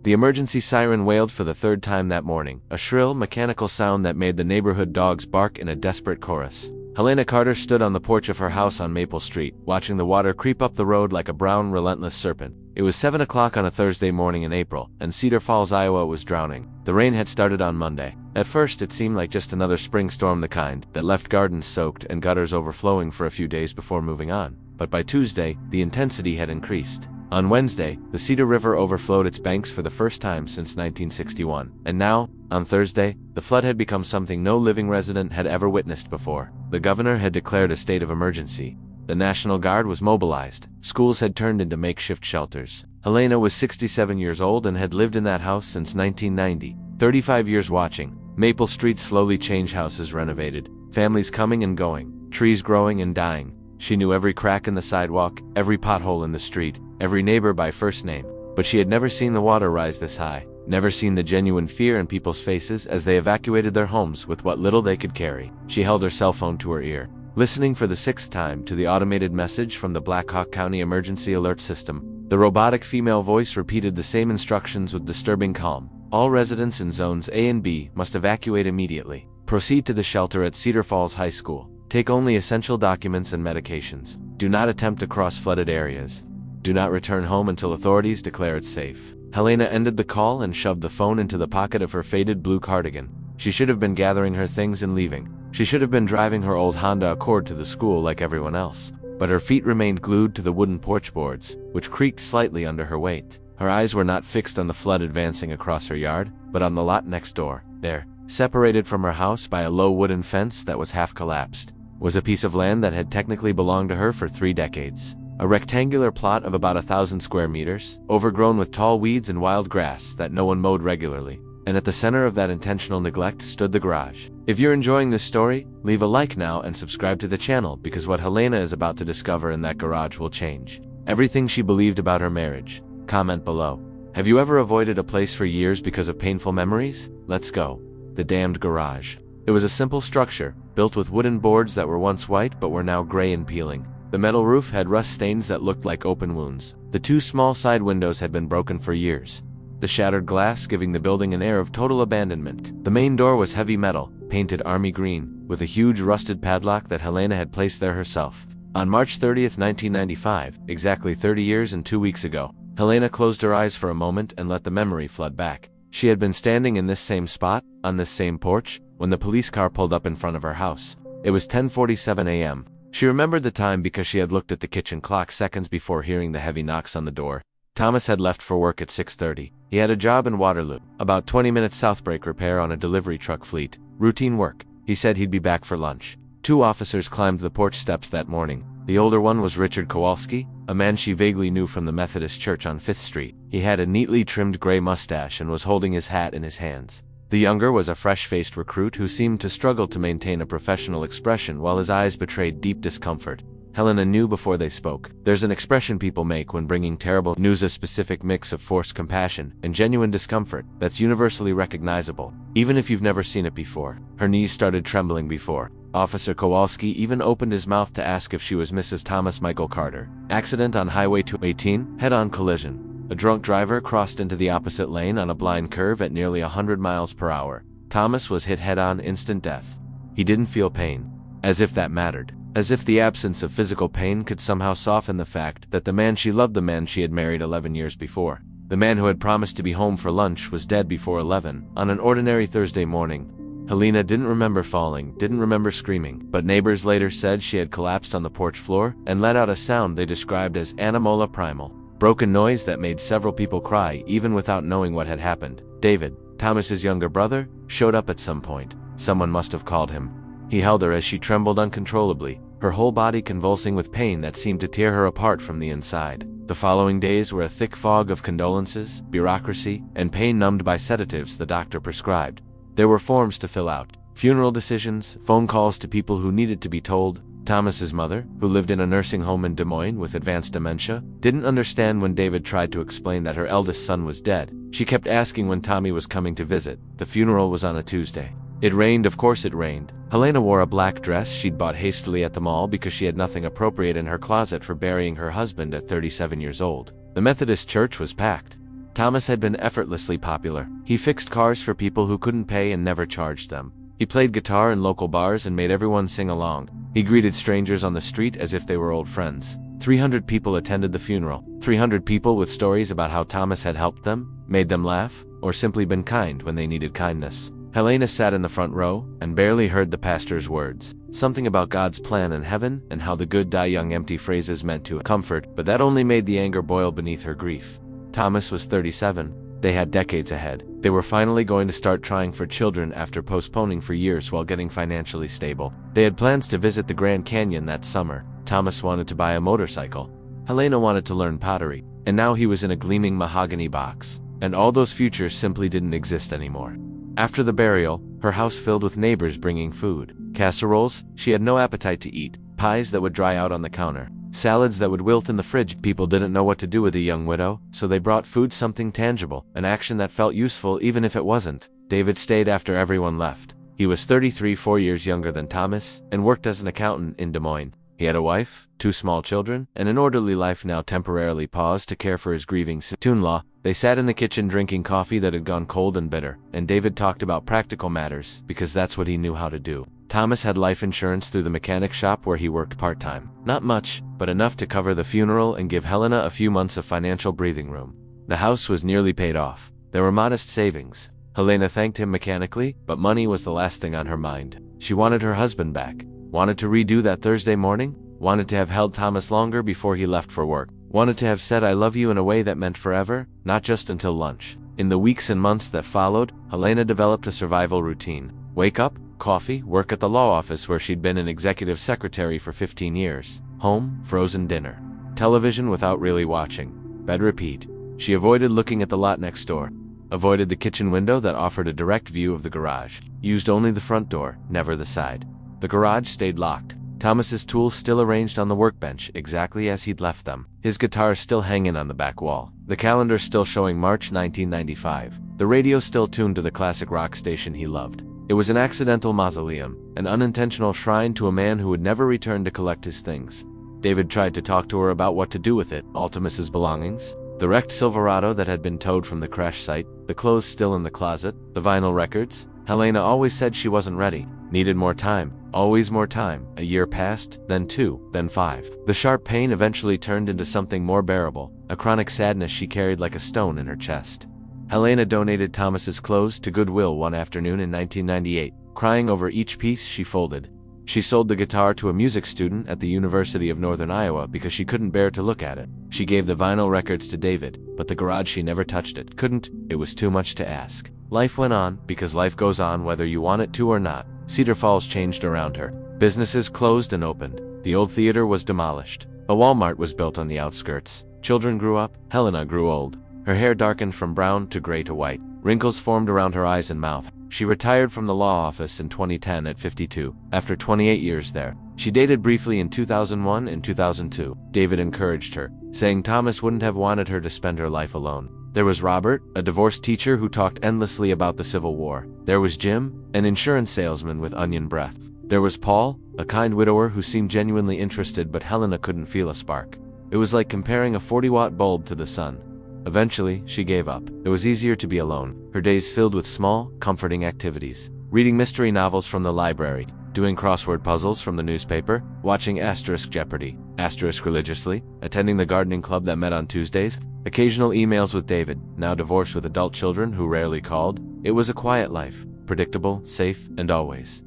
The emergency siren wailed for the third time that morning, a shrill, mechanical sound that made the neighborhood dogs bark in a desperate chorus. Helena Carter stood on the porch of her house on Maple Street, watching the water creep up the road like a brown, relentless serpent. It was 7 o'clock on a Thursday morning in April, and Cedar Falls, Iowa was drowning. The rain had started on Monday. At first, it seemed like just another spring storm, the kind that left gardens soaked and gutters overflowing for a few days before moving on. But by Tuesday, the intensity had increased. On Wednesday, the Cedar River overflowed its banks for the first time since 1961. And now, on Thursday, the flood had become something no living resident had ever witnessed before. The governor had declared a state of emergency. The National Guard was mobilized. Schools had turned into makeshift shelters. Helena was 67 years old and had lived in that house since 1990. 35 years watching. Maple Street slowly changed, houses renovated, families coming and going, trees growing and dying. She knew every crack in the sidewalk, every pothole in the street, every neighbor by first name. But she had never seen the water rise this high, never seen the genuine fear in people's faces as they evacuated their homes with what little they could carry. She held her cell phone to her ear, listening for the 6th time to the automated message from the Blackhawk County Emergency Alert System. The robotic female voice repeated the same instructions with disturbing calm. All residents in zones A and B must evacuate immediately. Proceed to the shelter at Cedar Falls High School. Take only essential documents and medications. Do not attempt to cross flooded areas. Do not return home until authorities declare it safe. Helena ended the call and shoved the phone into the pocket of her faded blue cardigan. She should have been gathering her things and leaving. She should have been driving her old Honda Accord to the school like everyone else. But her feet remained glued to the wooden porch boards, which creaked slightly under her weight. Her eyes were not fixed on the flood advancing across her yard, but on the lot next door. There, separated from her house by a low wooden fence that was half collapsed, was a piece of land that had technically belonged to her for 3 decades. A rectangular plot of about 1,000 square meters, overgrown with tall weeds and wild grass that no one mowed regularly. And at the center of that intentional neglect stood the garage. If you're enjoying this story, leave a like now and subscribe to the channel, because what Helena is about to discover in that garage will change everything she believed about her marriage. Comment below. Have you ever avoided a place for years because of painful memories? Let's go. The damned garage. It was a simple structure, built with wooden boards that were once white but were now gray and peeling. The metal roof had rust stains that looked like open wounds. The 2 small side windows had been broken for years, the shattered glass giving the building an air of total abandonment. The main door was heavy metal, painted army green, with a huge rusted padlock that Helena had placed there herself. On March 30th, 1995, exactly 30 years and 2 weeks ago, Helena closed her eyes for a moment and let the memory flood back. She had been standing in this same spot, on this same porch, when the police car pulled up in front of her house. It was 10:47 a.m. She remembered the time because she had looked at the kitchen clock seconds before hearing the heavy knocks on the door. Thomas had left for work at 6:30. He had a job in Waterloo, about 20 minutes south, brake repair on a delivery truck fleet. Routine work. He said he'd be back for lunch. 2 officers climbed the porch steps that morning. The older one was Richard Kowalski, a man she vaguely knew from the Methodist Church on 5th Street. He had a neatly trimmed gray mustache and was holding his hat in his hands. The younger was a fresh-faced recruit who seemed to struggle to maintain a professional expression while his eyes betrayed deep discomfort. Helena knew before they spoke. There's an expression people make when bringing terrible news, a specific mix of forced compassion and genuine discomfort that's universally recognizable, even if you've never seen it before. Her knees started trembling before Officer Kowalski even opened his mouth to ask if she was Mrs. Thomas Michael Carter. Accident on Highway 218, head-on collision. A drunk driver crossed into the opposite lane on a blind curve at nearly 100 miles per hour. Thomas was hit head-on, instant death. He didn't feel pain. As if that mattered. As if the absence of physical pain could somehow soften the fact that the man she loved, the man she had married 11 years before, the man who had promised to be home for lunch, was dead before 11 on an ordinary Thursday morning. Helena didn't remember falling, didn't remember screaming, but neighbors later said she had collapsed on the porch floor and let out a sound they described as animal primal. Broken noise that made several people cry even without knowing what had happened. David, Thomas's younger brother, showed up at some point. Someone must have called him. He held her as she trembled uncontrollably, her whole body convulsing with pain that seemed to tear her apart from the inside. The following days were a thick fog of condolences, bureaucracy, and pain numbed by sedatives the doctor prescribed. There were forms to fill out, funeral decisions, phone calls to people who needed to be told. Thomas's mother, who lived in a nursing home in Des Moines with advanced dementia, didn't understand when David tried to explain that her eldest son was dead. She kept asking when Tommy was coming to visit. The funeral was on a Tuesday. It rained, of course it rained. Helena wore a black dress she'd bought hastily at the mall because she had nothing appropriate in her closet for burying her husband at 37 years old. The Methodist church was packed. Thomas had been effortlessly popular. He fixed cars for people who couldn't pay and never charged them. He played guitar in local bars and made everyone sing along. He greeted strangers on the street as if they were old friends. 300 people attended the funeral. 300 people with stories about how Thomas had helped them, made them laugh, or simply been kind when they needed kindness. Helena sat in the front row and barely heard the pastor's words. Something about God's plan in heaven and how the good die young, empty phrases meant to comfort, but that only made the anger boil beneath her grief. Thomas was 37. They had decades ahead. They were finally going to start trying for children after postponing for years while getting financially stable. They had plans to visit the Grand Canyon that summer. Thomas wanted to buy a motorcycle. Helena wanted to learn pottery. And now he was in a gleaming mahogany box. And all those futures simply didn't exist anymore. After the burial, her house filled with neighbors bringing food. Casseroles she had no appetite to eat. Pies that would dry out on the counter. Salads that would wilt in the fridge. People didn't know what to do with a young widow, so they brought food, something tangible, an action that felt useful even if it wasn't. David stayed after everyone left. He was 33, 4 years younger than Thomas, and worked as an accountant in Des Moines. He had a wife, 2 small children, and an orderly life now temporarily paused to care for his grieving sister-in-law. They sat in the kitchen drinking coffee that had gone cold and bitter, and David talked about practical matters, because that's what he knew how to do. Thomas had life insurance through the mechanic shop where he worked part-time. Not much, but enough to cover the funeral and give Helena a few months of financial breathing room. The house was nearly paid off. There were modest savings. Helena thanked him mechanically, but money was the last thing on her mind. She wanted her husband back. Wanted to redo that Thursday morning. Wanted to have held Thomas longer before he left for work. Wanted to have said I love you in a way that meant forever, not just until lunch. In the weeks and months that followed, Helena developed a survival routine. Wake up, coffee, work at the law office where she'd been an executive secretary for 15 years. Home, frozen dinner. Television without really watching. Bed, repeat. She avoided looking at the lot next door. Avoided the kitchen window that offered a direct view of the garage. Used only the front door, never the side. The garage stayed locked. Thomas's tools still arranged on the workbench exactly as he'd left them. His guitar still hanging on the back wall. The calendar still showing March 1995. The radio still tuned to the classic rock station he loved. It was an accidental mausoleum, an unintentional shrine to a man who would never return to collect his things. David tried to talk to her about what to do with it, all Thomas's belongings. The wrecked Silverado that had been towed from the crash site, the clothes still in the closet, the vinyl records. Helena always said she wasn't ready, needed more time, always more time. A year passed, then 2, then 5. The sharp pain eventually turned into something more bearable, a chronic sadness she carried like a stone in her chest. Helena donated Thomas's clothes to Goodwill one afternoon in 1998, crying over each piece she folded. She sold the guitar to a music student at the University of Northern Iowa because she couldn't bear to look at it. She gave the vinyl records to David, but the garage she never touched it. Couldn't, it was too much to ask. Life went on, because life goes on whether you want it to or not. Cedar Falls changed around her. Businesses closed and opened. The old theater was demolished. A Walmart was built on the outskirts. Children grew up. Helena grew old. Her hair darkened from brown to gray to white. Wrinkles formed around her eyes and mouth. She retired from the law office in 2010 at 52, after 28 years there. She dated briefly in 2001 and 2002. David encouraged her, saying Thomas wouldn't have wanted her to spend her life alone. There was Robert, a divorced teacher who talked endlessly about the Civil War. There was Jim, an insurance salesman with onion breath. There was Paul, a kind widower who seemed genuinely interested, but Helena couldn't feel a spark. It was like comparing a 40-watt bulb to the sun. Eventually, she gave up. It was easier to be alone, her days filled with small, comforting activities. Reading mystery novels from the library, doing crossword puzzles from the newspaper, watching Jeopardy! Religiously, attending the gardening club that met on Tuesdays, occasional emails with David, now divorced with adult children who rarely called. It was a quiet life, predictable, safe, and always,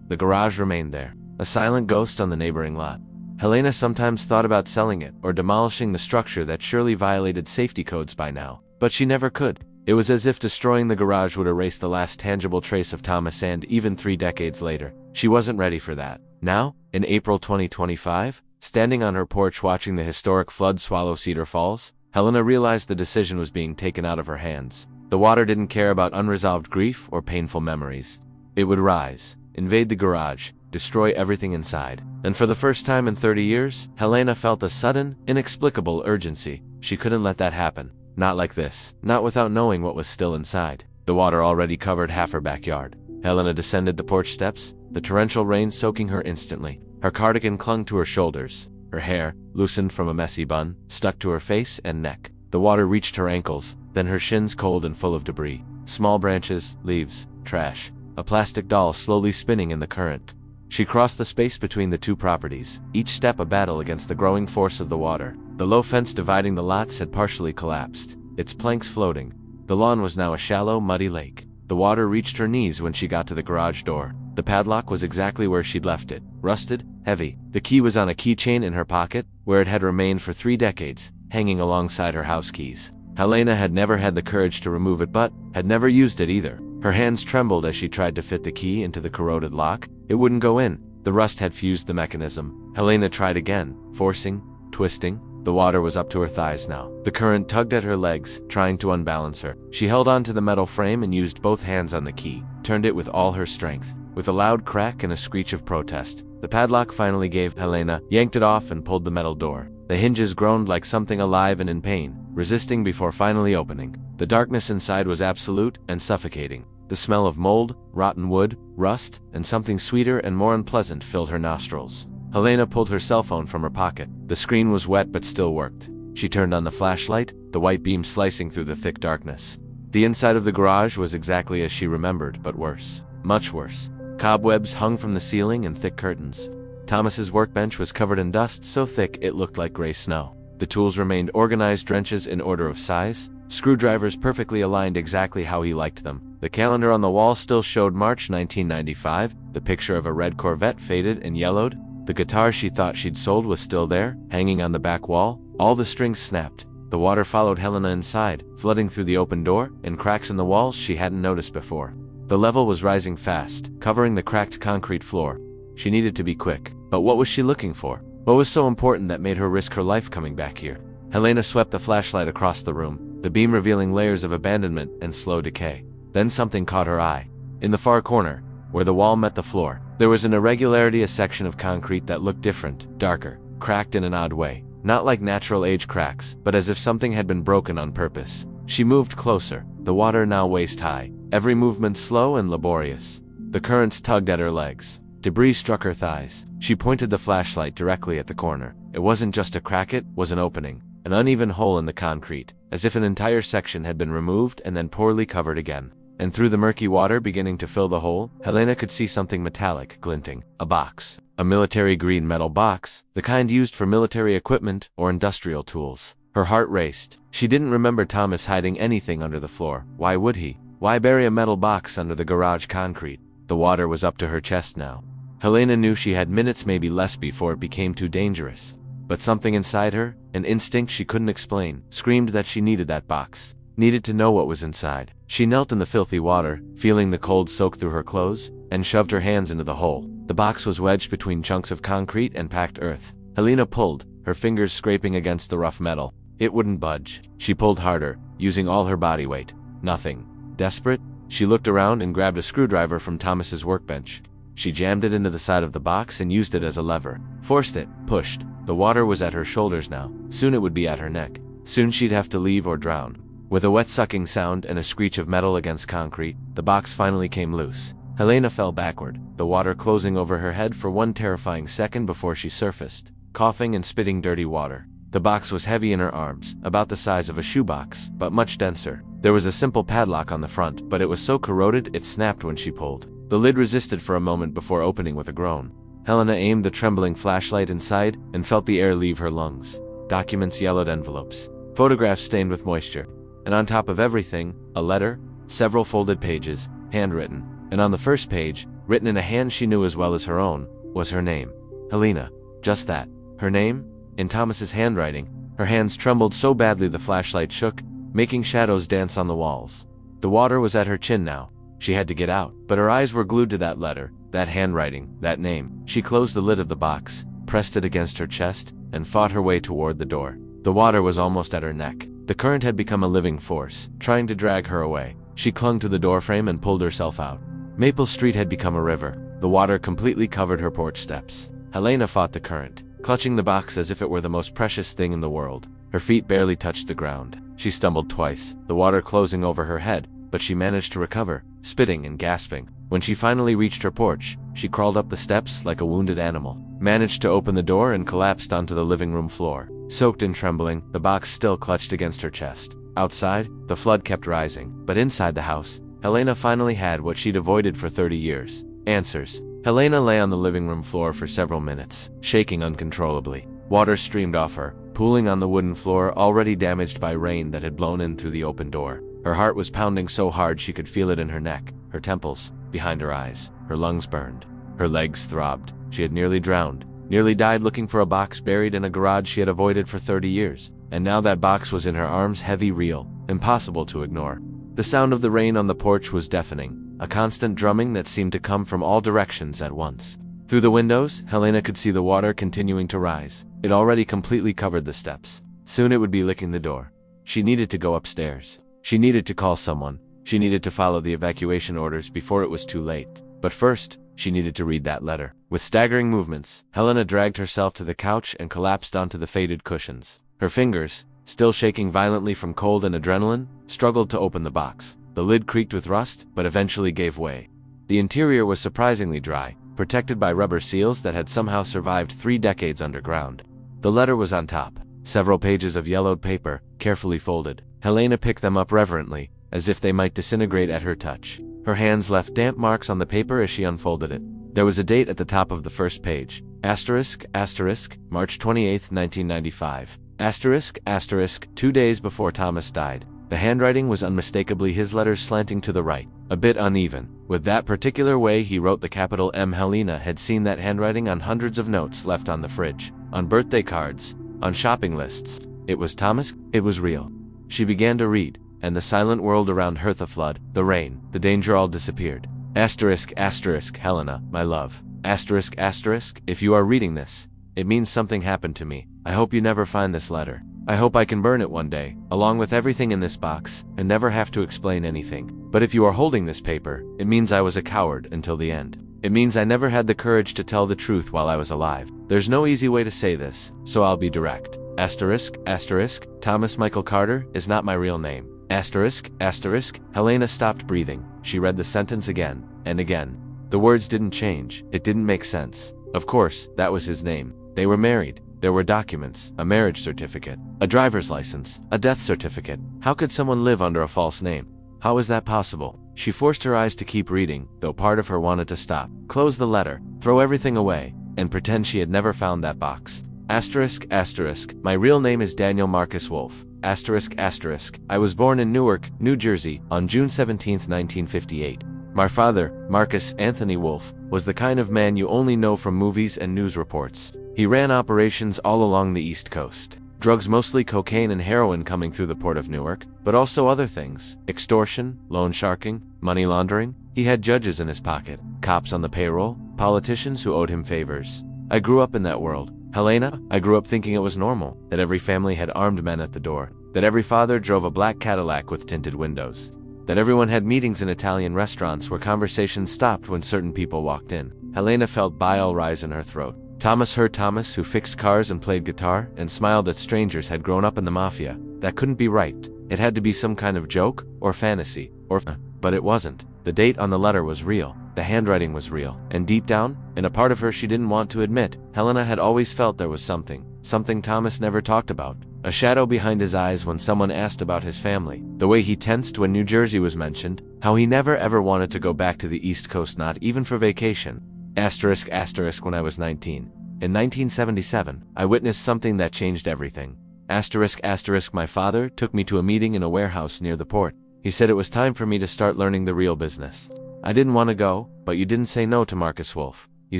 the garage remained there, a silent ghost on the neighboring lot. Helena sometimes thought about selling it or demolishing the structure that surely violated safety codes by now, but she never could. It was as if destroying the garage would erase the last tangible trace of Thomas, and even 3 decades later, she wasn't ready for that. Now, in April 2025, standing on her porch watching the historic flood swallow Cedar Falls, Helena realized the decision was being taken out of her hands. The water didn't care about unresolved grief or painful memories. It would rise, invade the garage, destroy everything inside. And for the first time in 30 years, Helena felt a sudden, inexplicable urgency. She couldn't let that happen. Not like this. Not without knowing what was still inside. The water already covered half her backyard. Helena descended the porch steps, the torrential rain soaking her instantly. Her cardigan clung to her shoulders. Her hair, loosened from a messy bun, stuck to her face and neck. The water reached her ankles, then her shins cold and full of debris. Small branches, leaves, trash. A plastic doll slowly spinning in the current. She crossed the space between the two properties, each step a battle against the growing force of the water. The low fence dividing the lots had partially collapsed, its planks floating. The lawn was now a shallow, muddy lake. The water reached her knees when she got to the garage door. The padlock was exactly where she'd left it, rusted, heavy. The key was on a keychain in her pocket, where it had remained for 3 decades, hanging alongside her house keys. Helena had never had the courage to remove it, but had never used it either. Her hands trembled as she tried to fit the key into the corroded lock. It wouldn't go in. The rust had fused the mechanism. Helena tried again, forcing, twisting. The water was up to her thighs now. The current tugged at her legs, trying to unbalance her. She held on to the metal frame and used both hands on the key, turned it with all her strength. With a loud crack and a screech of protest, the padlock finally gave. Helena yanked it off and pulled the metal door. The hinges groaned like something alive and in pain, resisting before finally opening. The darkness inside was absolute and suffocating. The smell of mold, rotten wood, rust, and something sweeter and more unpleasant filled her nostrils. Helena pulled her cell phone from her pocket. The screen was wet but still worked. She turned on the flashlight, the white beam slicing through the thick darkness. The inside of the garage was exactly as she remembered, but worse. Much worse. Cobwebs hung from the ceiling and thick curtains. Thomas's workbench was covered in dust so thick it looked like gray snow. The tools remained organized trenches in order of size, screwdrivers perfectly aligned exactly how he liked them. The calendar on the wall still showed March 1995, the picture of a red Corvette faded and yellowed. The guitar she thought she'd sold was still there, hanging on the back wall. All the strings snapped. The water followed Helena inside, flooding through the open door and cracks in the walls she hadn't noticed before. The level was rising fast, covering the cracked concrete floor. She needed to be quick. But what was she looking for? What was so important that made her risk her life coming back here? Helena swept the flashlight across the room, the beam revealing layers of abandonment and slow decay. Then something caught her eye. In the far corner, where the wall met the floor, there was an irregularity, a section of concrete that looked different, darker, cracked in an odd way. Not like natural age cracks, but as if something had been broken on purpose. She moved closer, the water now waist-high, every movement slow and laborious. The currents tugged at her legs. Debris struck her thighs. She pointed the flashlight directly at the corner. It wasn't just a crack, it was an opening, an uneven hole in the concrete, as if an entire section had been removed and then poorly covered again. And through the murky water beginning to fill the hole, Helena could see something metallic glinting. A box. A military green metal box, the kind used for military equipment or industrial tools. Her heart raced. She didn't remember Thomas hiding anything under the floor. Why would he? Why bury a metal box under the garage concrete? The water was up to her chest now. Helena knew she had minutes, maybe less, before it became too dangerous. But something inside her, an instinct she couldn't explain, screamed that she needed that box. Needed to know what was inside. She knelt in the filthy water, feeling the cold soak through her clothes, and shoved her hands into the hole. The box was wedged between chunks of concrete and packed earth. Helena pulled, her fingers scraping against the rough metal. It wouldn't budge. She pulled harder, using all her body weight. Nothing. Desperate, she looked around and grabbed a screwdriver from Thomas's workbench. She jammed it into the side of the box and used it as a lever. Forced it, pushed. The water was at her shoulders now. Soon it would be at her neck. Soon she'd have to leave or drown. With a wet sucking sound and a screech of metal against concrete, the box finally came loose. Helena fell backward, the water closing over her head for one terrifying second before she surfaced, coughing and spitting dirty water. The box was heavy in her arms, about the size of a shoebox, but much denser. There was a simple padlock on the front, but it was so corroded it snapped when she pulled. The lid resisted for a moment before opening with a groan. Helena aimed the trembling flashlight inside and felt the air leave her lungs. Documents, yellowed envelopes, photographs stained with moisture. And on top of everything, a letter, several folded pages, handwritten. And on the first page, written in a hand she knew as well as her own, was her name. Helena. Just that. Her name? In Thomas's handwriting. Her hands trembled so badly the flashlight shook, making shadows dance on the walls. The water was at her chin now. She had to get out, but her eyes were glued to that letter, that handwriting, that name. She closed the lid of the box, pressed it against her chest, and fought her way toward the door. The water was almost at her neck. The current had become a living force, trying to drag her away. She clung to the doorframe and pulled herself out. Maple Street had become a river. The water completely covered her porch steps. Helena fought the current, clutching the box as if it were the most precious thing in the world. Her feet barely touched the ground. She stumbled twice, the water closing over her head, but she managed to recover, spitting and gasping. When she finally reached her porch, she crawled up the steps like a wounded animal, managed to open the door and collapsed onto the living room floor. Soaked and trembling, the box still clutched against her chest. Outside, the flood kept rising, but inside the house, Helena finally had what she'd avoided for 30 years. Answers. Helena lay on the living room floor for several minutes, shaking uncontrollably. Water streamed off her, pooling on the wooden floor already damaged by rain that had blown in through the open door. Her heart was pounding so hard she could feel it in her neck, her temples, behind her eyes. Her lungs burned. Her legs throbbed. She had nearly drowned, nearly died looking for a box buried in a garage she had avoided for 30 years. And now that box was in her arms, heavy, real, impossible to ignore. The sound of the rain on the porch was deafening, a constant drumming that seemed to come from all directions at once. Through the windows, Helena could see the water continuing to rise. It already completely covered the steps. Soon it would be licking the door. She needed to go upstairs. She needed to call someone. She needed to follow the evacuation orders before it was too late. But first, she needed to read that letter. With staggering movements, Helena dragged herself to the couch and collapsed onto the faded cushions. Her fingers, still shaking violently from cold and adrenaline, struggled to open the box. The lid creaked with rust, but eventually gave way. The interior was surprisingly dry, protected by rubber seals that had somehow survived 3 decades underground. The letter was on top, several pages of yellowed paper, carefully folded. Helena picked them up reverently, as if they might disintegrate at her touch. Her hands left damp marks on the paper as she unfolded it. There was a date at the top of the first page. Asterisk, asterisk, March 28, 1995. Asterisk, asterisk, 2 days before Thomas died. The handwriting was unmistakably his, letters slanting to the right, a bit uneven. With that particular way he wrote the capital M. Helena had seen that handwriting on hundreds of notes left on the fridge, on birthday cards, on shopping lists. It was Thomas. It was real. She began to read, and the silent world around her, the flood, the rain, the danger, all disappeared. Asterisk, asterisk, Helena, my love. Asterisk, asterisk, if you are reading this, it means something happened to me. I hope you never find this letter. I hope I can burn it one day, along with everything in this box, and never have to explain anything. But if you are holding this paper, it means I was a coward until the end. It means I never had the courage to tell the truth while I was alive. There's no easy way to say this, so I'll be direct. Asterisk, asterisk, Thomas Michael Carter is not my real name. Asterisk, asterisk, Helena stopped breathing. She read the sentence again, and again. The words didn't change. It didn't make sense. Of course, that was his name. They were married. There were documents, a marriage certificate, a driver's license, a death certificate. How could someone live under a false name? How was that possible? She forced her eyes to keep reading, though part of her wanted to stop, close the letter, throw everything away, and pretend she had never found that box. Asterisk, asterisk, my real name is Daniel Marcus Wolfe. Asterisk, asterisk, I was born in Newark, New Jersey, on June 17, 1958. My father, Marcus Anthony Wolfe, was the kind of man you only know from movies and news reports. He ran operations all along the East Coast. Drugs, mostly cocaine and heroin, coming through the port of Newark, but also other things. Extortion, loan sharking, money laundering. He had judges in his pocket, cops on the payroll, politicians who owed him favors. I grew up in that world. Helena, I grew up thinking it was normal, that every family had armed men at the door, that every father drove a black Cadillac with tinted windows, that everyone had meetings in Italian restaurants where conversations stopped when certain people walked in. Helena felt bile rise in her throat. Thomas, her Thomas, who fixed cars and played guitar and smiled at strangers, had grown up in the mafia. That couldn't be right. It had to be some kind of joke or fantasy, but it wasn't. The date on the letter was real. The handwriting was real. And deep down, in a part of her she didn't want to admit, Helena had always felt there was something Thomas never talked about. A shadow behind his eyes when someone asked about his family. The way he tensed when New Jersey was mentioned. How he never ever wanted to go back to the East Coast, not even for vacation. Asterisk, asterisk, when I was 19. In 1977, I witnessed something that changed everything. Asterisk, asterisk, my father took me to a meeting in a warehouse near the port. He said it was time for me to start learning the real business. I didn't want to go, but you didn't say no to Marcus Wolfe. You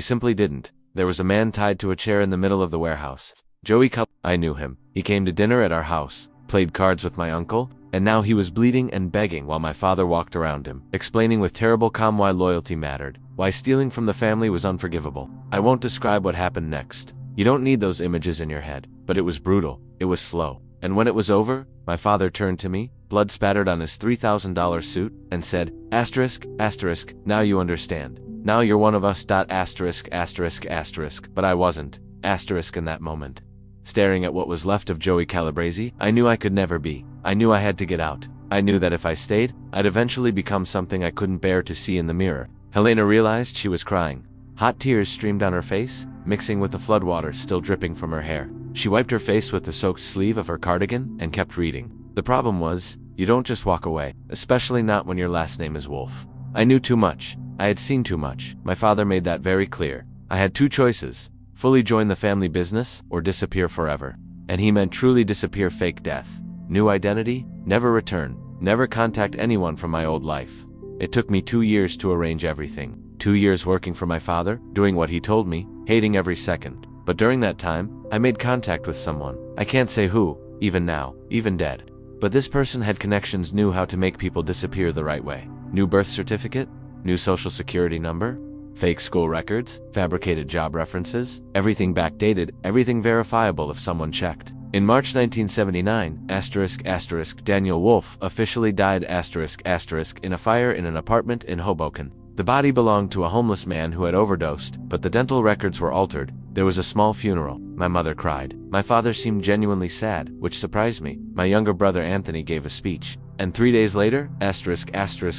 simply didn't. There was a man tied to a chair in the middle of the warehouse. Joey Cup. I knew him. He came to dinner at our house, played cards with my uncle, and now he was bleeding and begging while my father walked around him, explaining with terrible calm why loyalty mattered, why stealing from the family was unforgivable. I won't describe what happened next. You don't need those images in your head, but it was brutal. It was slow. And when it was over, my father turned to me, blood spattered on his $3,000 suit, and said, asterisk, asterisk, now you understand. Now you're one of us. Asterisk, asterisk, asterisk, but I wasn't. Asterisk in that moment. Staring at what was left of Joey Calabrese, I knew I could never be. I knew I had to get out. I knew that if I stayed, I'd eventually become something I couldn't bear to see in the mirror. Helena realized she was crying. Hot tears streamed down her face, mixing with the floodwaters still dripping from her hair. She wiped her face with the soaked sleeve of her cardigan and kept reading. The problem was, you don't just walk away, especially not when your last name is Wolf. I knew too much. I had seen too much. My father made that very clear. I had two choices: fully join the family business or disappear forever. And he meant truly disappear, fake death. New identity, never return, never contact anyone from my old life. It took me 2 years to arrange everything. 2 years working for my father, doing what he told me, hating every second. But during that time, I made contact with someone. I can't say who, even now, even dead. But this person had connections, knew how to make people disappear the right way. New birth certificate, new social security number, fake school records, fabricated job references, everything backdated, everything verifiable if someone checked. In March 1979, Daniel Wolf officially died in a fire in an apartment in Hoboken. The body belonged to a homeless man who had overdosed, but the dental records were altered. There was a small funeral. My mother cried. My father seemed genuinely sad, which surprised me. My younger brother Anthony gave a speech. And 3 days later,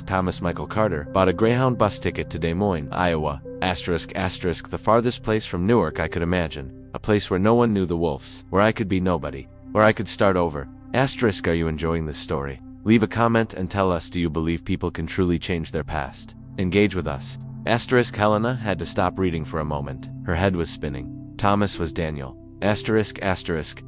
Thomas Michael Carter bought a Greyhound bus ticket to Des Moines, Iowa. The farthest place from Newark I could imagine. A place where no one knew the Wolves, where I could be nobody, where I could start over. Are you enjoying this story? Leave a comment and tell us, do you believe people can truly change their past? Engage with us. Helena had to stop reading for a moment. Her head was spinning. Thomas was Daniel.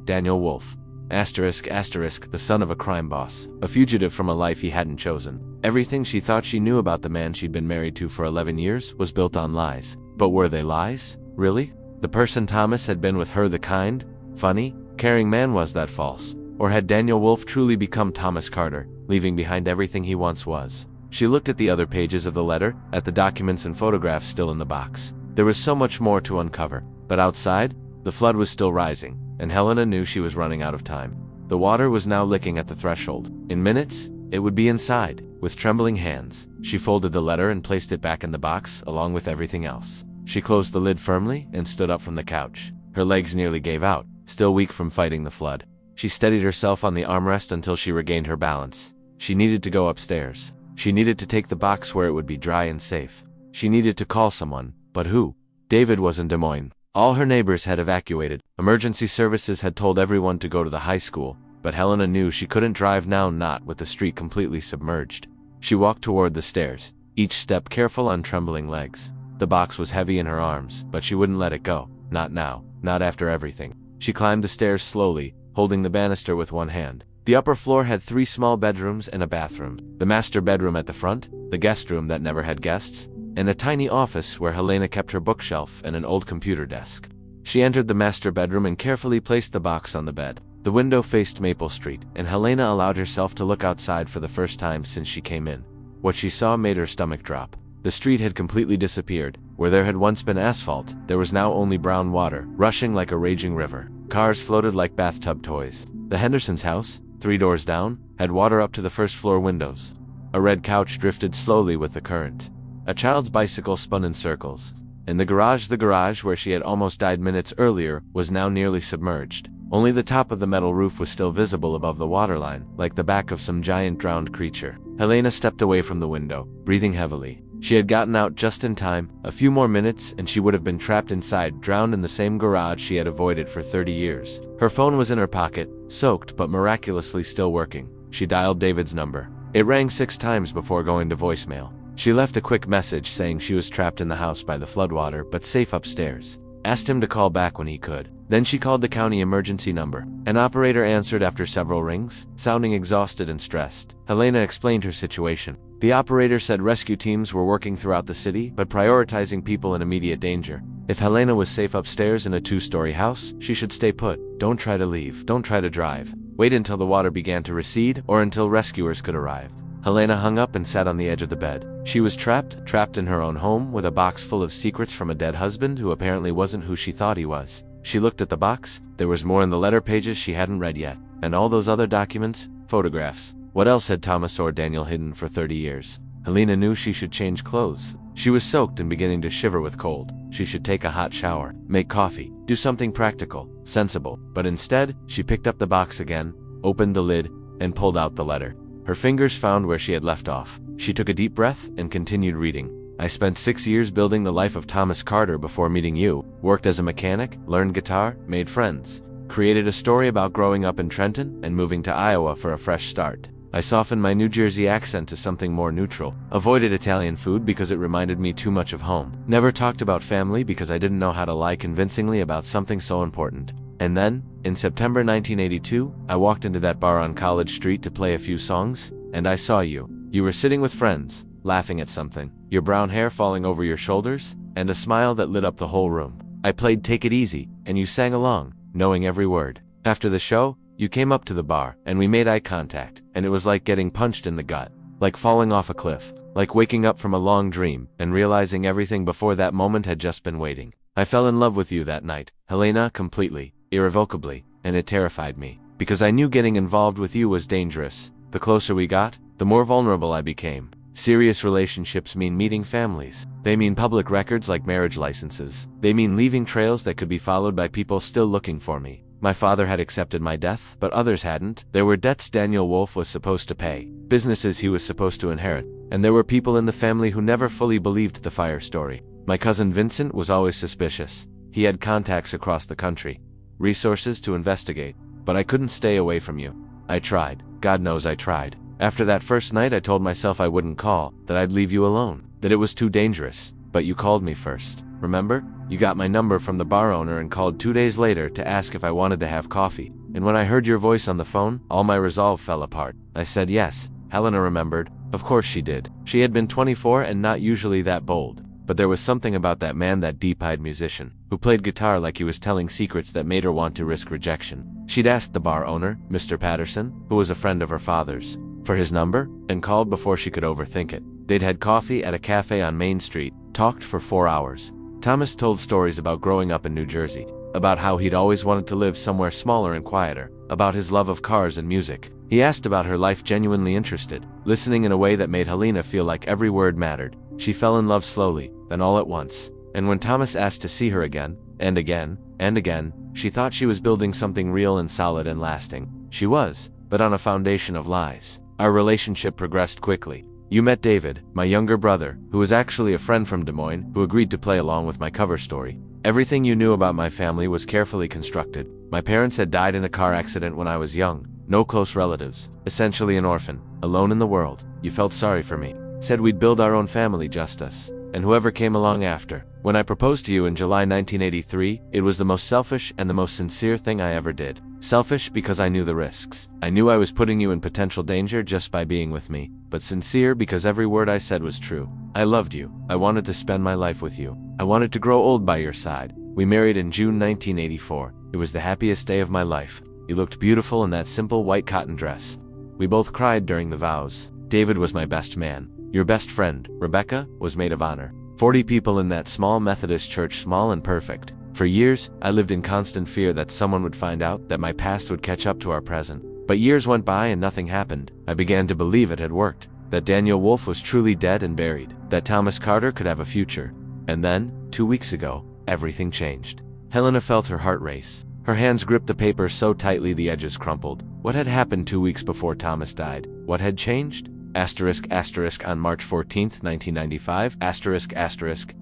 Daniel Wolf. The son of a crime boss. A fugitive from a life he hadn't chosen. Everything she thought she knew about the man she'd been married to for 11 years was built on lies. But were they lies? Really? The person Thomas had been with her, the kind, funny, caring man, was that false? Or had Daniel Wolf truly become Thomas Carter, leaving behind everything he once was? She looked at the other pages of the letter, at the documents and photographs still in the box. There was so much more to uncover. But outside, the flood was still rising, and Helena knew she was running out of time. The water was now licking at the threshold. In minutes, it would be inside. With trembling hands, she folded the letter and placed it back in the box, along with everything else. She closed the lid firmly and stood up from the couch. Her legs nearly gave out, still weak from fighting the flood. She steadied herself on the armrest until she regained her balance. She needed to go upstairs. She needed to take the box where it would be dry and safe. She needed to call someone, but who? David was in Des Moines. All her neighbors had evacuated. Emergency services had told everyone to go to the high school, but Helena knew she couldn't drive now, not with the street completely submerged. She walked toward the stairs, each step careful on trembling legs. The box was heavy in her arms, but she wouldn't let it go. Not now, not after everything. She climbed the stairs slowly, holding the banister with one hand. The upper floor had 3 small bedrooms and a bathroom. The master bedroom at the front, the guest room that never had guests, and a tiny office where Helena kept her bookshelf and an old computer desk. She entered the master bedroom and carefully placed the box on the bed. The window faced Maple Street, and Helena allowed herself to look outside for the first time since she came in. What she saw made her stomach drop. The street had completely disappeared. Where there had once been asphalt, there was now only brown water, rushing like a raging river. Cars floated like bathtub toys. The Hendersons' house, 3 doors down, had water up to the first-floor windows. A red couch drifted slowly with the current. A child's bicycle spun in circles. In the garage where she had almost died minutes earlier, was now nearly submerged. Only the top of the metal roof was still visible above the waterline, like the back of some giant drowned creature. Helena stepped away from the window, breathing heavily. She had gotten out just in time. A few more minutes, and she would have been trapped inside, drowned in the same garage she had avoided for 30 years. Her phone was in her pocket, soaked but miraculously still working. She dialed David's number. It rang 6 times before going to voicemail. She left a quick message saying she was trapped in the house by the floodwater but safe upstairs. Asked him to call back when he could. Then she called the county emergency number. An operator answered after several rings, sounding exhausted and stressed. Helena explained her situation. The operator said rescue teams were working throughout the city, but prioritizing people in immediate danger. If Helena was safe upstairs in a 2-story house, she should stay put. Don't try to leave. Don't try to drive. Wait until the water began to recede, or until rescuers could arrive. Helena hung up and sat on the edge of the bed. She was trapped in her own home, with a box full of secrets from a dead husband who apparently wasn't who she thought he was. She looked at the box. There was more in the letter pages she hadn't read yet. And all those other documents, photographs. What else had Thomas or Daniel hidden for 30 years? Helena knew she should change clothes. She was soaked and beginning to shiver with cold. She should take a hot shower, make coffee, do something practical, sensible. But instead, she picked up the box again, opened the lid, and pulled out the letter. Her fingers found where she had left off. She took a deep breath and continued reading. I spent 6 years building the life of Thomas Carter before meeting you. Worked as a mechanic, learned guitar, made friends. Created a story about growing up in Trenton and moving to Iowa for a fresh start. I softened my New Jersey accent to something more neutral. Avoided Italian food because it reminded me too much of home. Never talked about family because I didn't know how to lie convincingly about something so important. And then, in September 1982, I walked into that bar on College Street to play a few songs, and I saw you. You were sitting with friends, laughing at something, your brown hair falling over your shoulders, and a smile that lit up the whole room. I played Take It Easy, and you sang along, knowing every word. After the show, you came up to the bar, and we made eye contact, and it was like getting punched in the gut. Like falling off a cliff. Like waking up from a long dream, and realizing everything before that moment had just been waiting. I fell in love with you that night, Helena, completely, irrevocably, and it terrified me. Because I knew getting involved with you was dangerous. The closer we got, the more vulnerable I became. Serious relationships mean meeting families. They mean public records like marriage licenses. They mean leaving trails that could be followed by people still looking for me. My father had accepted my death, but others hadn't. There were debts Daniel Wolf was supposed to pay, businesses he was supposed to inherit, and there were people in the family who never fully believed the fire story. My cousin Vincent was always suspicious. He had contacts across the country, resources to investigate, but I couldn't stay away from you. I tried. God knows I tried. After that first night, I told myself I wouldn't call, that I'd leave you alone, that it was too dangerous, but you called me first. Remember? You got my number from the bar owner and called 2 days later to ask if I wanted to have coffee. And when I heard your voice on the phone, all my resolve fell apart. I said yes. Helena remembered. Of course she did. She had been 24 and not usually that bold. But there was something about that man, that deep-eyed musician, who played guitar like he was telling secrets that made her want to risk rejection. She'd asked the bar owner, Mr. Patterson, who was a friend of her father's, for his number, and called before she could overthink it. They'd had coffee at a cafe on Main Street, talked for 4 hours. Thomas told stories about growing up in New Jersey, about how he'd always wanted to live somewhere smaller and quieter, about his love of cars and music. He asked about her life, genuinely interested, listening in a way that made Helena feel like every word mattered. She fell in love slowly, then all at once. And when Thomas asked to see her again, and again, and again, she thought she was building something real and solid and lasting. She was, but on a foundation of lies. Our relationship progressed quickly. You met David, my younger brother, who was actually a friend from Des Moines, who agreed to play along with my cover story. Everything you knew about my family was carefully constructed. My parents had died in a car accident when I was young. No close relatives. Essentially an orphan. Alone in the world. You felt sorry for me. Said we'd build our own family, just us, and whoever came along after. When I proposed to you in July 1983, it was the most selfish and the most sincere thing I ever did. Selfish because I knew the risks. I knew I was putting you in potential danger just by being with me, but sincere because every word I said was true. I loved you. I wanted to spend my life with you. I wanted to grow old by your side. We married in June 1984. It was the happiest day of my life. You looked beautiful in that simple white cotton dress. We both cried during the vows. David was my best man. Your best friend, Rebecca, was maid of honor. 40 people in that small Methodist church, small and perfect. For years, I lived in constant fear that someone would find out, that my past would catch up to our present. But years went by and nothing happened. I began to believe it had worked. That Daniel Wolf was truly dead and buried. That Thomas Carter could have a future. And then, 2 weeks ago, everything changed. Helena felt her heart race. Her hands gripped the paper so tightly the edges crumpled. What had happened 2 weeks before Thomas died? What had changed? On March 14, 1995,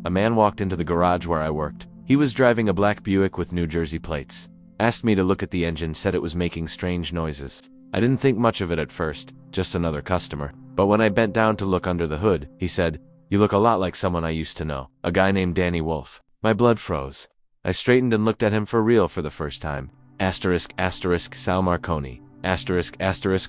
a man walked into the garage where I worked. He was driving a black Buick with New Jersey plates. Asked me to look at the engine, said it was making strange noises. I didn't think much of it at first, just another customer. But when I bent down to look under the hood, he said, "You look a lot like someone I used to know, a guy named Danny Wolf." My blood froze. I straightened and looked at him for real for the first time. Sal Marconi.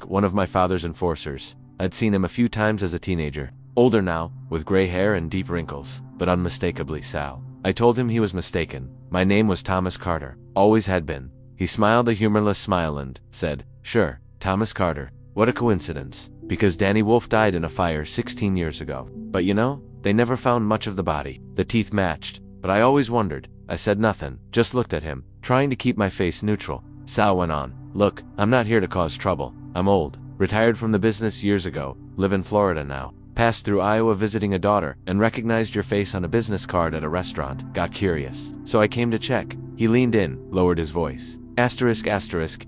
One of my father's enforcers. I'd seen him a few times as a teenager. Older now, with gray hair and deep wrinkles, but unmistakably Sal. I told him he was mistaken. My name was Thomas Carter. Always had been. He smiled a humorless smile and said, "Sure, Thomas Carter. What a coincidence. Because Danny Wolf died in a fire 16 years ago. But you know, they never found much of the body. The teeth matched. But I always wondered." I said nothing, just looked at him, trying to keep my face neutral. Sal went on, "Look, I'm not here to cause trouble. I'm old. Retired from the business years ago, live in Florida now. Passed through Iowa visiting a daughter, and recognized your face on a business card at a restaurant. Got curious. So I came to check." He leaned in, lowered his voice.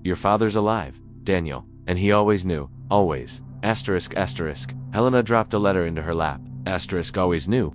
Your father's alive, Daniel. And he always knew. Always. Helena dropped a letter into her lap. Always knew.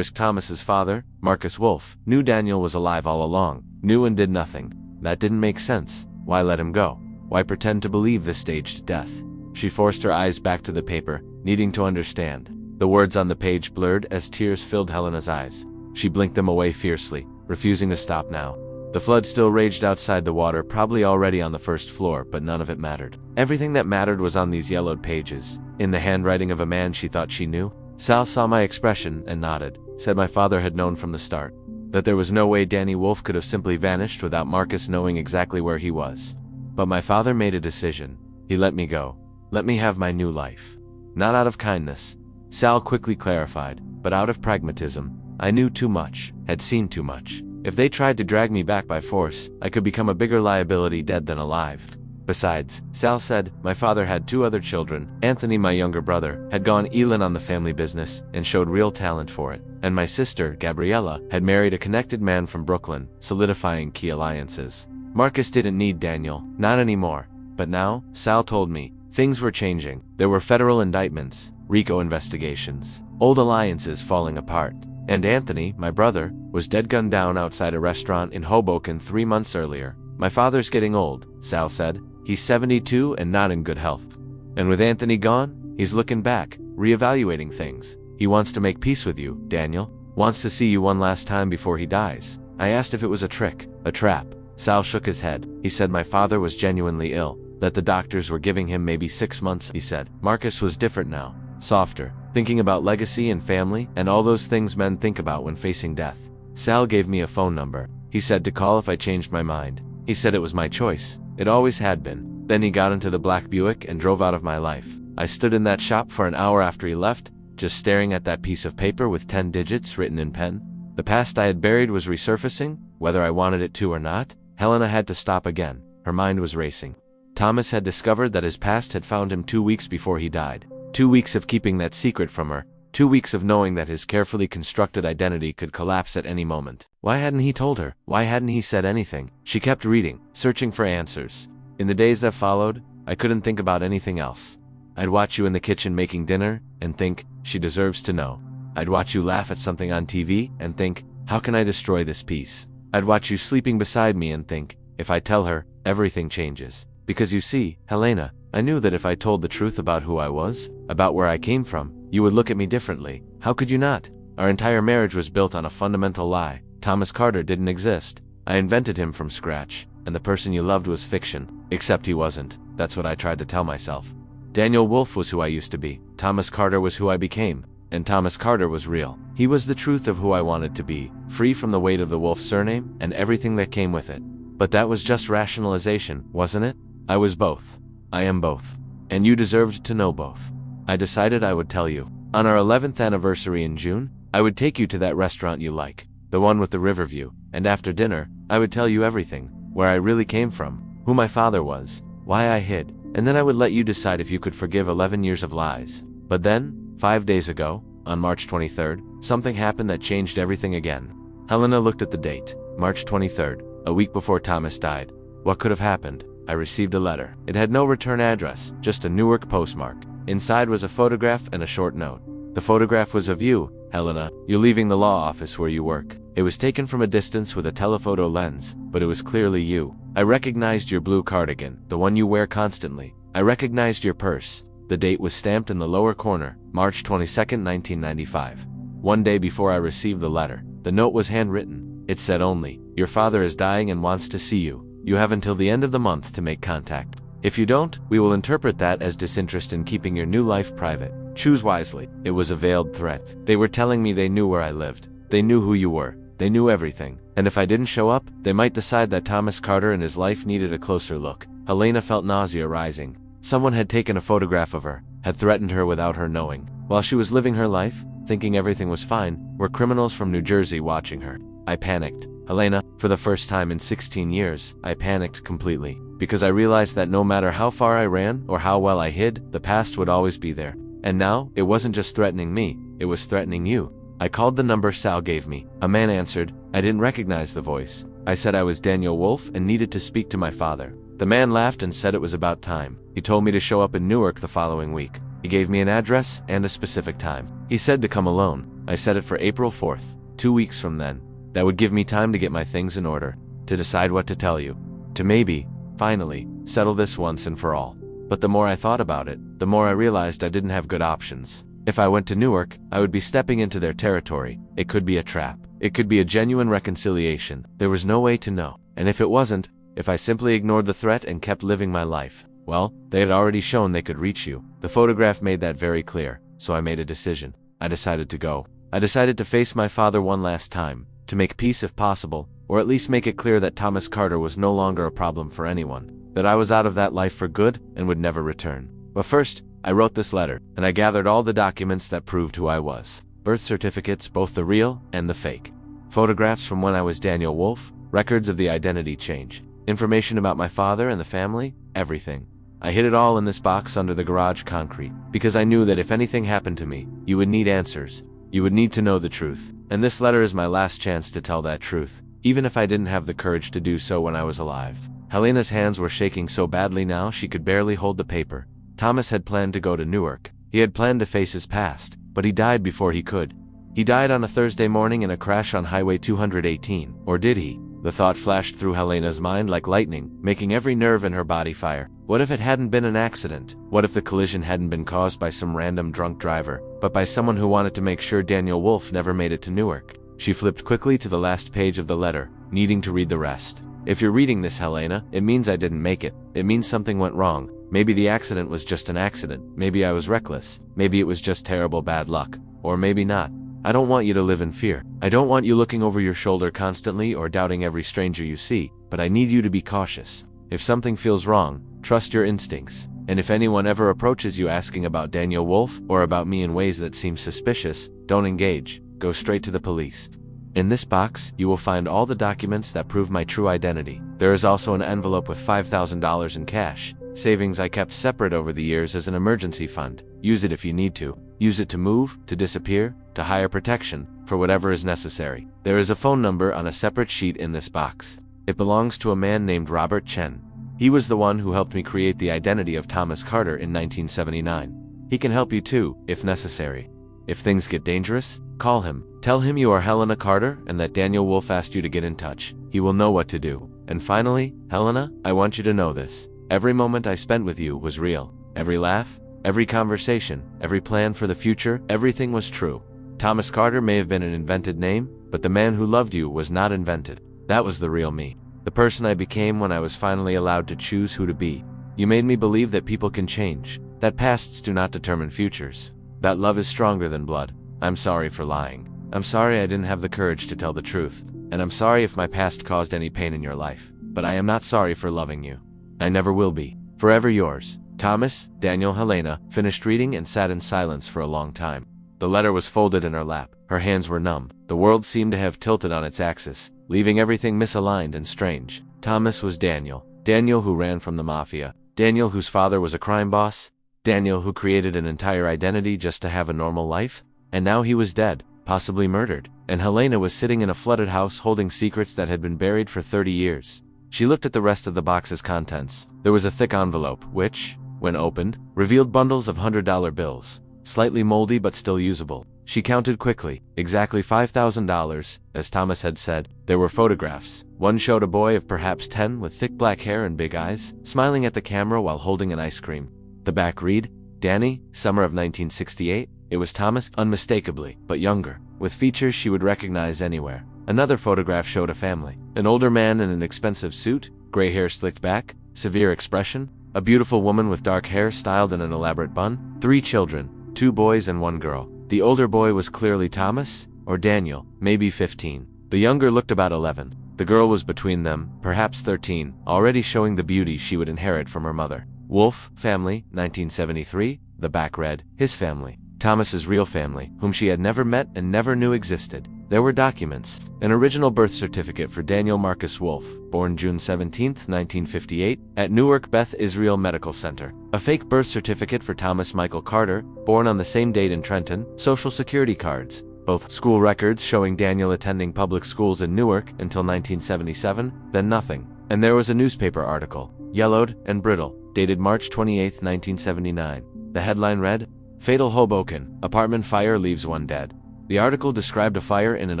Thomas's father, Marcus Wolf, knew Daniel was alive all along. Knew and did nothing. That didn't make sense. Why let him go? Why pretend to believe this staged death? She forced her eyes back to the paper, needing to understand. The words on the page blurred as tears filled Helena's eyes. She blinked them away fiercely, refusing to stop now. The flood still raged outside the water, probably already on the first floor, but none of it mattered. Everything that mattered was on these yellowed pages, in the handwriting of a man she thought she knew. Sal saw my expression and nodded, said my father had known from the start that there was no way Danny Wolf could have simply vanished without Marcus knowing exactly where he was. But my father made a decision. He let me go. Let me have my new life. Not out of kindness, Sal quickly clarified, but out of pragmatism. I knew too much, had seen too much. If they tried to drag me back by force, I could become a bigger liability dead than alive. Besides, Sal said, my father had 2 other children. Anthony, my younger brother, had gone Elin on the family business and showed real talent for it. And my sister, Gabriella, had married a connected man from Brooklyn, solidifying key alliances. Marcus didn't need Daniel, not anymore. But now, Sal told me, things were changing. There were federal indictments, RICO investigations, old alliances falling apart. And Anthony, my brother, was dead gunned down outside a restaurant in Hoboken 3 months earlier. My father's getting old, Sal said. He's 72 and not in good health. And with Anthony gone, he's looking back, reevaluating things. He wants to make peace with you, Daniel. Wants to see you one last time before he dies. I asked if it was a trick, a trap. Sal shook his head. He said my father was genuinely ill, that the doctors were giving him maybe 6 months, he said. Marcus was different now, softer, thinking about legacy and family and all those things men think about when facing death. Sal gave me a phone number. He said to call if I changed my mind. He said it was my choice. It always had been. Then he got into the black Buick and drove out of my life. I stood in that shop for an hour after he left, just staring at that piece of paper with 10 digits written in pen. The past I had buried was resurfacing, whether I wanted it to or not. Helena had to stop again. Her mind was racing. Thomas had discovered that his past had found him 2 weeks before he died. 2 weeks of keeping that secret from her. 2 weeks of knowing that his carefully constructed identity could collapse at any moment. Why hadn't he told her? Why hadn't he said anything? She kept reading, searching for answers. In the days that followed, I couldn't think about anything else. I'd watch you in the kitchen making dinner and think, she deserves to know. I'd watch you laugh at something on TV and think, how can I destroy this piece? I'd watch you sleeping beside me and think, if I tell her, everything changes. Because you see, Helena, I knew that if I told the truth about who I was, about where I came from, you would look at me differently. How could you not? Our entire marriage was built on a fundamental lie. Thomas Carter didn't exist. I invented him from scratch, and the person you loved was fiction. Except he wasn't. That's what I tried to tell myself. Daniel Wolf was who I used to be. Thomas Carter was who I became. And Thomas Carter was real. He was the truth of who I wanted to be, free from the weight of the Wolf surname and everything that came with it. But that was just rationalization, wasn't it? I was both. I am both. And you deserved to know both. I decided I would tell you. On our 11th anniversary in June, I would take you to that restaurant you like, the one with the river view, and after dinner, I would tell you everything, where I really came from, who my father was, why I hid, and then I would let you decide if you could forgive 11 years of lies. But then, 5 days ago, on March 23rd, something happened that changed everything again. Helena looked at the date, March 23rd, a week before Thomas died. What could have happened? I received a letter. It had no return address, just a Newark postmark. Inside was a photograph and a short note. The photograph was of you, Helena. You're leaving the law office where you work. It was taken from a distance with a telephoto lens, but it was clearly you. I recognized your blue cardigan, the one you wear constantly. I recognized your purse. The date was stamped in the lower corner, March 22nd, 1995. One day before I received the letter, the note was handwritten. It said only, your father is dying and wants to see you. You have until the end of the month to make contact. If you don't, we will interpret that as disinterest in keeping your new life private. Choose wisely. It was a veiled threat. They were telling me they knew where I lived. They knew who you were. They knew everything. And if I didn't show up, they might decide that Thomas Carter and his life needed a closer look. Helena felt nausea rising. Someone had taken a photograph of her, had threatened her without her knowing. While she was living her life, thinking everything was fine, were criminals from New Jersey watching her. I panicked. Helena, for the first time in 16 years, I panicked completely. Because I realized that no matter how far I ran or how well I hid, the past would always be there. And now, it wasn't just threatening me, it was threatening you. I called the number Sal gave me. A man answered. I didn't recognize the voice. I said I was Daniel Wolf and needed to speak to my father. The man laughed and said it was about time. He told me to show up in Newark the following week. He gave me an address and a specific time. He said to come alone. I set it for April 4th, 2 weeks from then. That would give me time to get my things in order, to decide what to tell you. to maybe, finally, settle this once and for all. But the more I thought about it, the more I realized I didn't have good options. If I went to Newark, I would be stepping into their territory. It could be a trap. It could be a genuine reconciliation. There was no way to know. And if it wasn't, if I simply ignored the threat and kept living my life, well, they had already shown they could reach you. The photograph made that very clear, so I made a decision. I decided to go. I decided to face my father one last time, to make peace if possible, or at least make it clear that Thomas Carter was no longer a problem for anyone, that I was out of that life for good and would never return. But first, I wrote this letter, and I gathered all the documents that proved who I was. Birth certificates, both the real and the fake. Photographs from when I was Daniel Wolf, records of the identity change. Information about my father and the family, everything. I hid it all in this box under the garage concrete, because I knew that if anything happened to me, you would need answers. You would need to know the truth. And this letter is my last chance to tell that truth, even if I didn't have the courage to do so when I was alive. Helena's hands were shaking so badly now she could barely hold the paper. Thomas had planned to go to Newark. He had planned to face his past, but he died before he could. He died on a Thursday morning in a crash on Highway 218. Or did he? The thought flashed through Helena's mind like lightning, making every nerve in her body fire. What if it hadn't been an accident? What if the collision hadn't been caused by some random drunk driver, but by someone who wanted to make sure Daniel Wolf never made it to Newark? She flipped quickly to the last page of the letter, needing to read the rest. If you're reading this, Helena, it means I didn't make it. It means something went wrong. Maybe the accident was just an accident. Maybe I was reckless. Maybe it was just terrible bad luck. Or maybe not. I don't want you to live in fear. I don't want you looking over your shoulder constantly or doubting every stranger you see, but I need you to be cautious. If something feels wrong, trust your instincts. And if anyone ever approaches you asking about Daniel Wolf or about me in ways that seem suspicious, don't engage. Go straight to the police. In this box, you will find all the documents that prove my true identity. There is also an envelope with $5,000 in cash, savings I kept separate over the years as an emergency fund. Use it if you need to. Use it to move, to disappear, to hire protection, for whatever is necessary. There is a phone number on a separate sheet in this box. It belongs to a man named Robert Chen. He was the one who helped me create the identity of Thomas Carter in 1979. He can help you too, if necessary. If things get dangerous, call him. Tell him you are Helena Carter and that Daniel Wolf asked you to get in touch. He will know what to do. And finally, Helena, I want you to know this. Every moment I spent with you was real. Every laugh, every conversation, every plan for the future, everything was true. Thomas Carter may have been an invented name, but the man who loved you was not invented. That was the real me. The person I became when I was finally allowed to choose who to be. You made me believe that people can change, that pasts do not determine futures, that love is stronger than blood. I'm sorry for lying. I'm sorry I didn't have the courage to tell the truth, and I'm sorry if my past caused any pain in your life. But I am not sorry for loving you. I never will be. Forever yours. Thomas, Daniel. Helena finished reading and sat in silence for a long time. The letter was folded in her lap. Her hands were numb. The world seemed to have tilted on its axis, leaving everything misaligned and strange. Thomas was Daniel. Daniel who ran from the mafia. Daniel whose father was a crime boss. Daniel who created an entire identity just to have a normal life. And now he was dead, possibly murdered. And Helena was sitting in a flooded house holding secrets that had been buried for 30 years. She looked at the rest of the box's contents. There was a thick envelope, which, when opened, revealed bundles of $100 bills, slightly moldy but still usable. She counted quickly, exactly $5,000, as Thomas had said. There were photographs. One showed a boy of perhaps 10 with thick black hair and big eyes, smiling at the camera while holding an ice cream. The back read, Danny, summer of 1968. It was Thomas, unmistakably, but younger, with features she would recognize anywhere. Another photograph showed a family. An older man in an expensive suit, gray hair slicked back, severe expression, a beautiful woman with dark hair styled in an elaborate bun, 3 children, 2 boys and 1 girl. The older boy was clearly Thomas, or Daniel, maybe 15. The younger looked about 11. The girl was between them, perhaps 13, already showing the beauty she would inherit from her mother. Wolf, family, 1973, the back read, his family. Thomas's real family, whom she had never met and never knew existed. There were documents. An original birth certificate for Daniel Marcus Wolf, born June 17, 1958, at Newark Beth Israel Medical Center. A fake birth certificate for Thomas Michael Carter, born on the same date in Trenton. Social security cards. Both school records showing Daniel attending public schools in Newark until 1977, then nothing. And there was a newspaper article, yellowed and brittle, dated March 28, 1979. The headline read, Fatal Hoboken, apartment fire leaves 1 dead. The article described a fire in an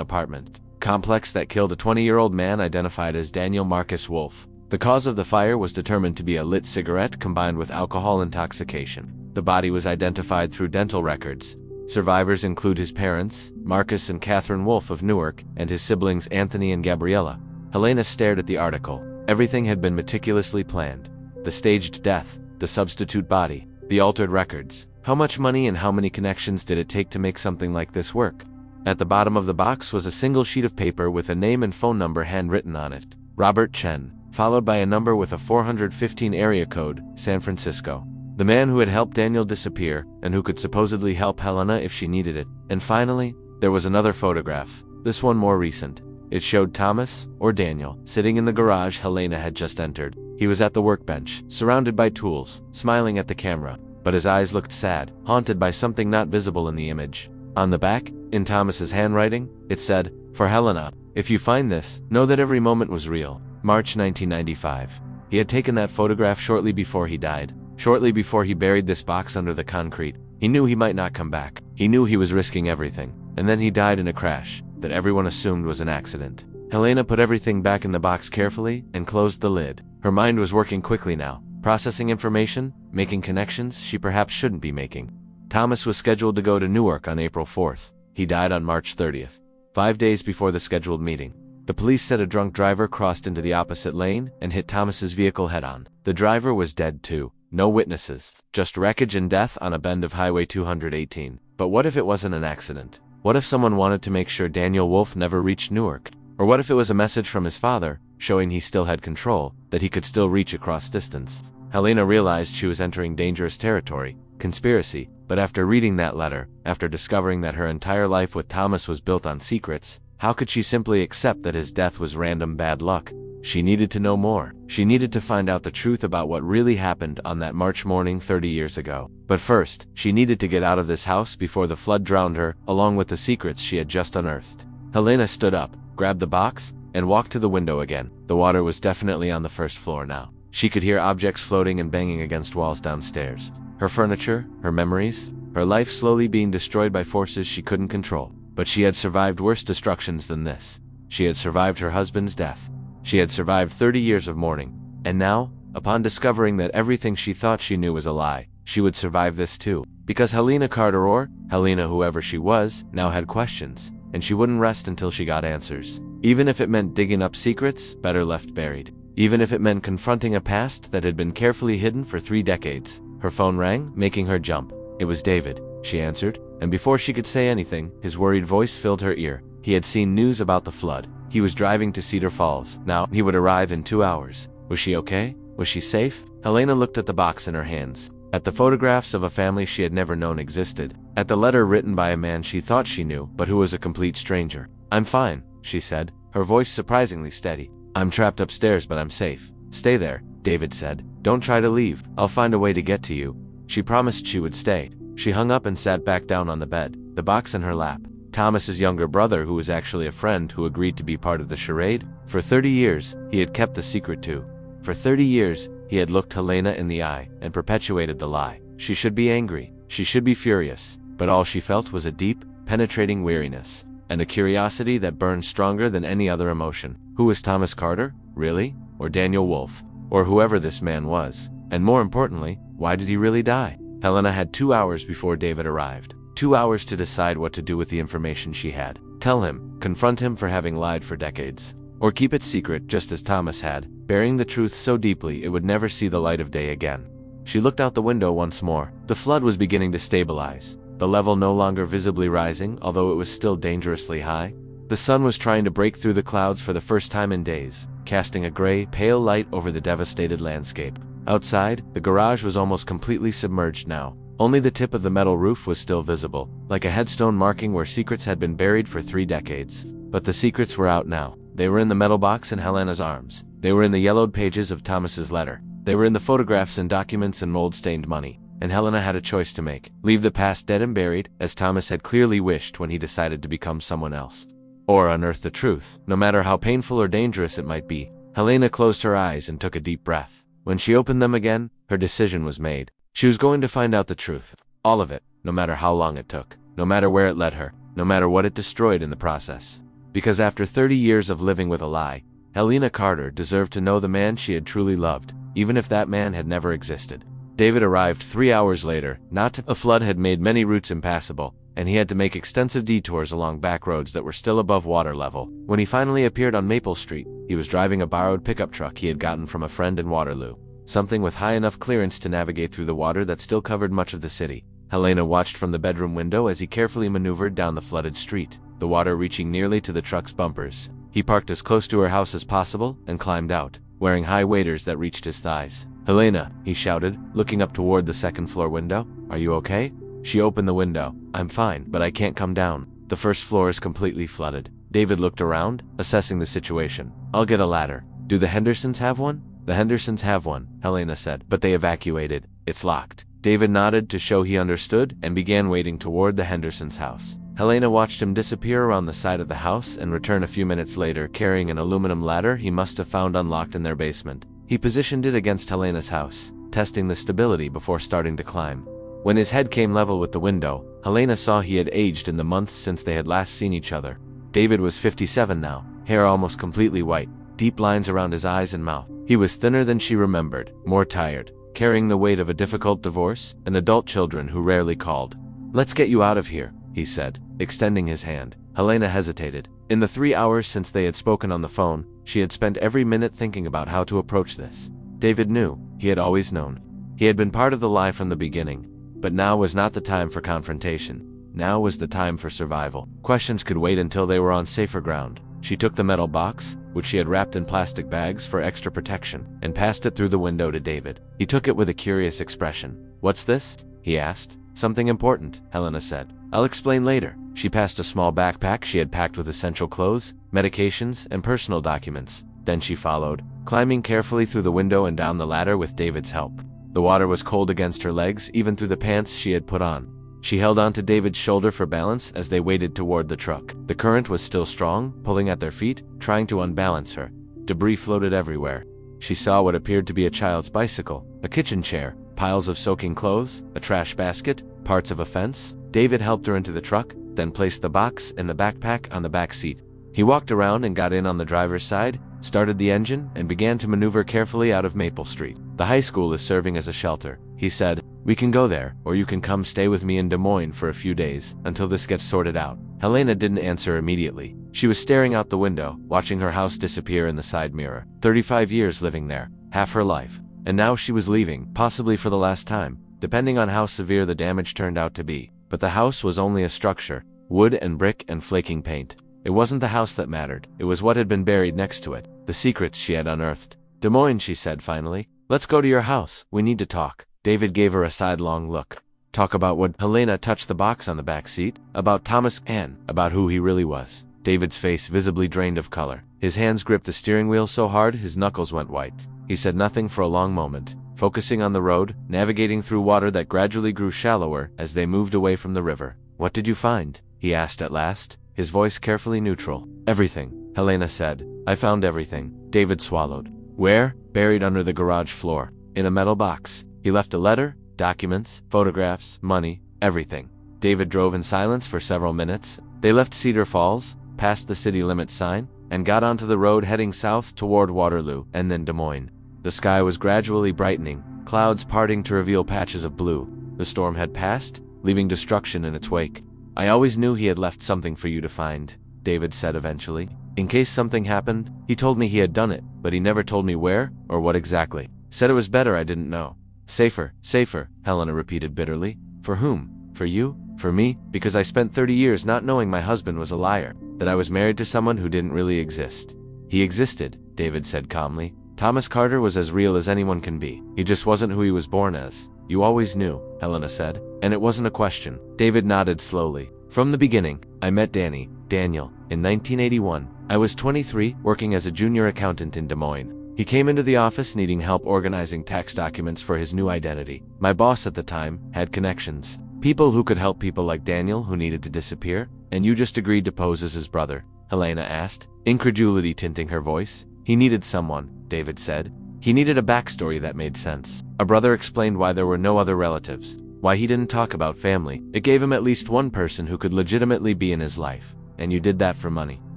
apartment complex that killed a 20-year-old man identified as Daniel Marcus Wolf. The cause of the fire was determined to be a lit cigarette combined with alcohol intoxication. The body was identified through dental records. Survivors include his parents, Marcus and Catherine Wolfe of Newark, and his siblings Anthony and Gabriella. Helena stared at the article. Everything had been meticulously planned. The staged death, the substitute body, the altered records. How much money and how many connections did it take to make something like this work? At the bottom of the box was a single sheet of paper with a name and phone number handwritten on it. Robert Chen, followed by a number with a 415 area code, San Francisco. The man who had helped Daniel disappear, and who could supposedly help Helena if she needed it. And finally, there was another photograph, this one more recent. It showed Thomas, or Daniel, sitting in the garage Helena had just entered. He was at the workbench, surrounded by tools, smiling at the camera, but his eyes looked sad, haunted by something not visible in the image. On the back, in Thomas's handwriting, it said, "For Helena, if you find this, know that every moment was real." March 1995. He had taken that photograph shortly before he died. Shortly before he buried this box under the concrete. He knew he might not come back. He knew he was risking everything. And then he died in a crash that everyone assumed was an accident. Helena put everything back in the box carefully and closed the lid. Her mind was working quickly now, processing information, making connections she perhaps shouldn't be making. Thomas was scheduled to go to Newark on April 4th. He died on March 30th, 5 days before the scheduled meeting. The police said a drunk driver crossed into the opposite lane and hit Thomas's vehicle head-on. The driver was dead too. No witnesses, just wreckage and death on a bend of Highway 218. But what if it wasn't an accident? What if someone wanted to make sure Daniel Wolfe never reached Newark? Or what if it was a message from his father, showing he still had control, that he could still reach across distance? Helena realized she was entering dangerous territory, conspiracy, but after reading that letter, after discovering that her entire life with Thomas was built on secrets, how could she simply accept that his death was random bad luck? She needed to know more. She needed to find out the truth about what really happened on that March morning 30 years ago. But first, she needed to get out of this house before the flood drowned her, along with the secrets she had just unearthed. Helena stood up, grabbed the box, and walked to the window again. The water was definitely on the first floor now. She could hear objects floating and banging against walls downstairs. Her furniture, her memories, her life slowly being destroyed by forces she couldn't control. But she had survived worse destructions than this. She had survived her husband's death. She had survived 30 years of mourning. And now, upon discovering that everything she thought she knew was a lie, she would survive this too. Because Helena Carter, or Helena whoever she was, now had questions. And she wouldn't rest until she got answers. Even if it meant digging up secrets better left buried. Even if it meant confronting a past that had been carefully hidden for 3 decades. Her phone rang, making her jump. It was David, she answered. And before she could say anything, his worried voice filled her ear. He had seen news about the flood. He was driving to Cedar Falls. Now, he would arrive in 2 hours. Was she okay? Was she safe? Helena looked at the box in her hands. At the photographs of a family she had never known existed. At the letter written by a man she thought she knew, but who was a complete stranger. "I'm fine," she said, her voice surprisingly steady. "I'm trapped upstairs, but I'm safe." "Stay there," David said. "Don't try to leave. I'll find a way to get to you." She promised she would stay. She hung up and sat back down on the bed, the box in her lap. Thomas's younger brother, who was actually a friend who agreed to be part of the charade. For 30 years, he had kept the secret too. For 30 years, he had looked Helena in the eye and perpetuated the lie. She should be angry. She should be furious. But all she felt was a deep, penetrating weariness, and a curiosity that burned stronger than any other emotion. Who was Thomas Carter? Really? Or Daniel Wolfe? Or whoever this man was? And more importantly, why did he really die? Helena had 2 hours before David arrived. 2 hours to decide what to do with the information she had. Tell him, confront him for having lied for decades. Or keep it secret just as Thomas had, burying the truth so deeply it would never see the light of day again. She looked out the window once more. The flood was beginning to stabilize, the level no longer visibly rising, although it was still dangerously high. The sun was trying to break through the clouds for the first time in days, casting a gray, pale light over the devastated landscape. Outside, the garage was almost completely submerged now. Only the tip of the metal roof was still visible, like a headstone marking where secrets had been buried for 3 decades. But the secrets were out now. They were in the metal box in Helena's arms. They were in the yellowed pages of Thomas's letter. They were in the photographs and documents and mold-stained money. And Helena had a choice to make. Leave the past dead and buried, as Thomas had clearly wished when he decided to become someone else. Or unearth the truth, no matter how painful or dangerous it might be. Helena closed her eyes and took a deep breath. When she opened them again, her decision was made. She was going to find out the truth. All of it, no matter how long it took. No matter where it led her. No matter what it destroyed in the process. Because after 30 years of living with a lie, Helena Carter deserved to know the man she had truly loved, even if that man had never existed. David arrived 3 hours later. A flood had made many routes impassable, and he had to make extensive detours along back roads that were still above water level. When he finally appeared on Maple Street, he was driving a borrowed pickup truck he had gotten from a friend in Waterloo, something with high enough clearance to navigate through the water that still covered much of the city. Helena watched from the bedroom window as he carefully maneuvered down the flooded street, the water reaching nearly to the truck's bumpers. He parked as close to her house as possible and climbed out, wearing high waders that reached his thighs. "Helena," he shouted, looking up toward the second-floor window. "Are you okay?" She opened the window. "I'm fine, but I can't come down. The first floor is completely flooded." David looked around, assessing the situation. "I'll get a ladder." "Do the Hendersons have one?" "The Hendersons have one," Helena said, "but they evacuated. It's locked." David nodded to show he understood and began wading toward the Hendersons' house. Helena watched him disappear around the side of the house and return a few minutes later carrying an aluminum ladder he must have found unlocked in their basement. He positioned it against Helena's house, testing the stability before starting to climb. When his head came level with the window, Helena saw he had aged in the months since they had last seen each other. David was 57 now, hair almost completely white, deep lines around his eyes and mouth. He was thinner than she remembered, more tired, carrying the weight of a difficult divorce and adult children who rarely called. "Let's get you out of here," he said, extending his hand. Helena hesitated. In the 3 hours since they had spoken on the phone, she had spent every minute thinking about how to approach this. David knew, he had always known. He had been part of the lie from the beginning, but now was not the time for confrontation. Now was the time for survival. Questions could wait until they were on safer ground. She took the metal box, which she had wrapped in plastic bags for extra protection, and passed it through the window to David. He took it with a curious expression. "What's this?" he asked. "Something important," Helena said. "I'll explain later." She passed a small backpack she had packed with essential clothes, medications, and personal documents. Then she followed, climbing carefully through the window and down the ladder with David's help. The water was cold against her legs, even through the pants she had put on. She held onto David's shoulder for balance as they waded toward the truck. The current was still strong, pulling at their feet, trying to unbalance her. Debris floated everywhere. She saw what appeared to be a child's bicycle, a kitchen chair, piles of soaking clothes, a trash basket, parts of a fence. David helped her into the truck, then placed the box and the backpack on the back seat. He walked around and got in on the driver's side, started the engine, and began to maneuver carefully out of Maple Street. "The high school is serving as a shelter," he said. "We can go there, or you can come stay with me in Des Moines for a few days, until this gets sorted out." Helena didn't answer immediately. She was staring out the window, watching her house disappear in the side mirror. 35 years living there, half her life. And now she was leaving, possibly for the last time, depending on how severe the damage turned out to be. But the house was only a structure, wood and brick and flaking paint. It wasn't the house that mattered, it was what had been buried next to it, the secrets she had unearthed. "Des Moines," she said finally. "Let's go to your house, we need to talk." David gave her a sidelong look. "Talk about what?" Helena touched the box on the back seat. "About Thomas and about who he really was." David's face visibly drained of color. His hands gripped the steering wheel so hard his knuckles went white. He said nothing for a long moment, focusing on the road, navigating through water that gradually grew shallower as they moved away from the river. "What did you find?" he asked at last, his voice carefully neutral. "Everything," Helena said. "I found everything." David swallowed. "Where?" "Buried under the garage floor. In a metal box. He left a letter, documents, photographs, money, everything." David drove in silence for several minutes. They left Cedar Falls, passed the city limit sign, and got onto the road heading south toward Waterloo and then Des Moines. The sky was gradually brightening, clouds parting to reveal patches of blue. The storm had passed, leaving destruction in its wake. "I always knew he had left something for you to find," David said eventually. "In case something happened, he told me he had done it, but he never told me where or what exactly. Said it was better I didn't know." "Safer, safer," Helena repeated bitterly. "For whom? For you? For me? Because I spent 30 years not knowing my husband was a liar, that I was married to someone who didn't really exist." "He existed," David said calmly. "Thomas Carter was as real as anyone can be. He just wasn't who he was born as." "You always knew," Helena said, "and it wasn't a question." David nodded slowly. "From the beginning, I met Daniel, in 1981. I was 23, working as a junior accountant in Des Moines. He came into the office needing help organizing tax documents for his new identity. My boss at the time had connections. People who could help people like Daniel who needed to disappear. And you just agreed to pose as his brother?" Helena asked, incredulity tinting her voice. "He needed someone," David said. "He needed a backstory that made sense. A brother explained why there were no other relatives, why he didn't talk about family. It gave him at least one person who could legitimately be in his life. And you did that for money,"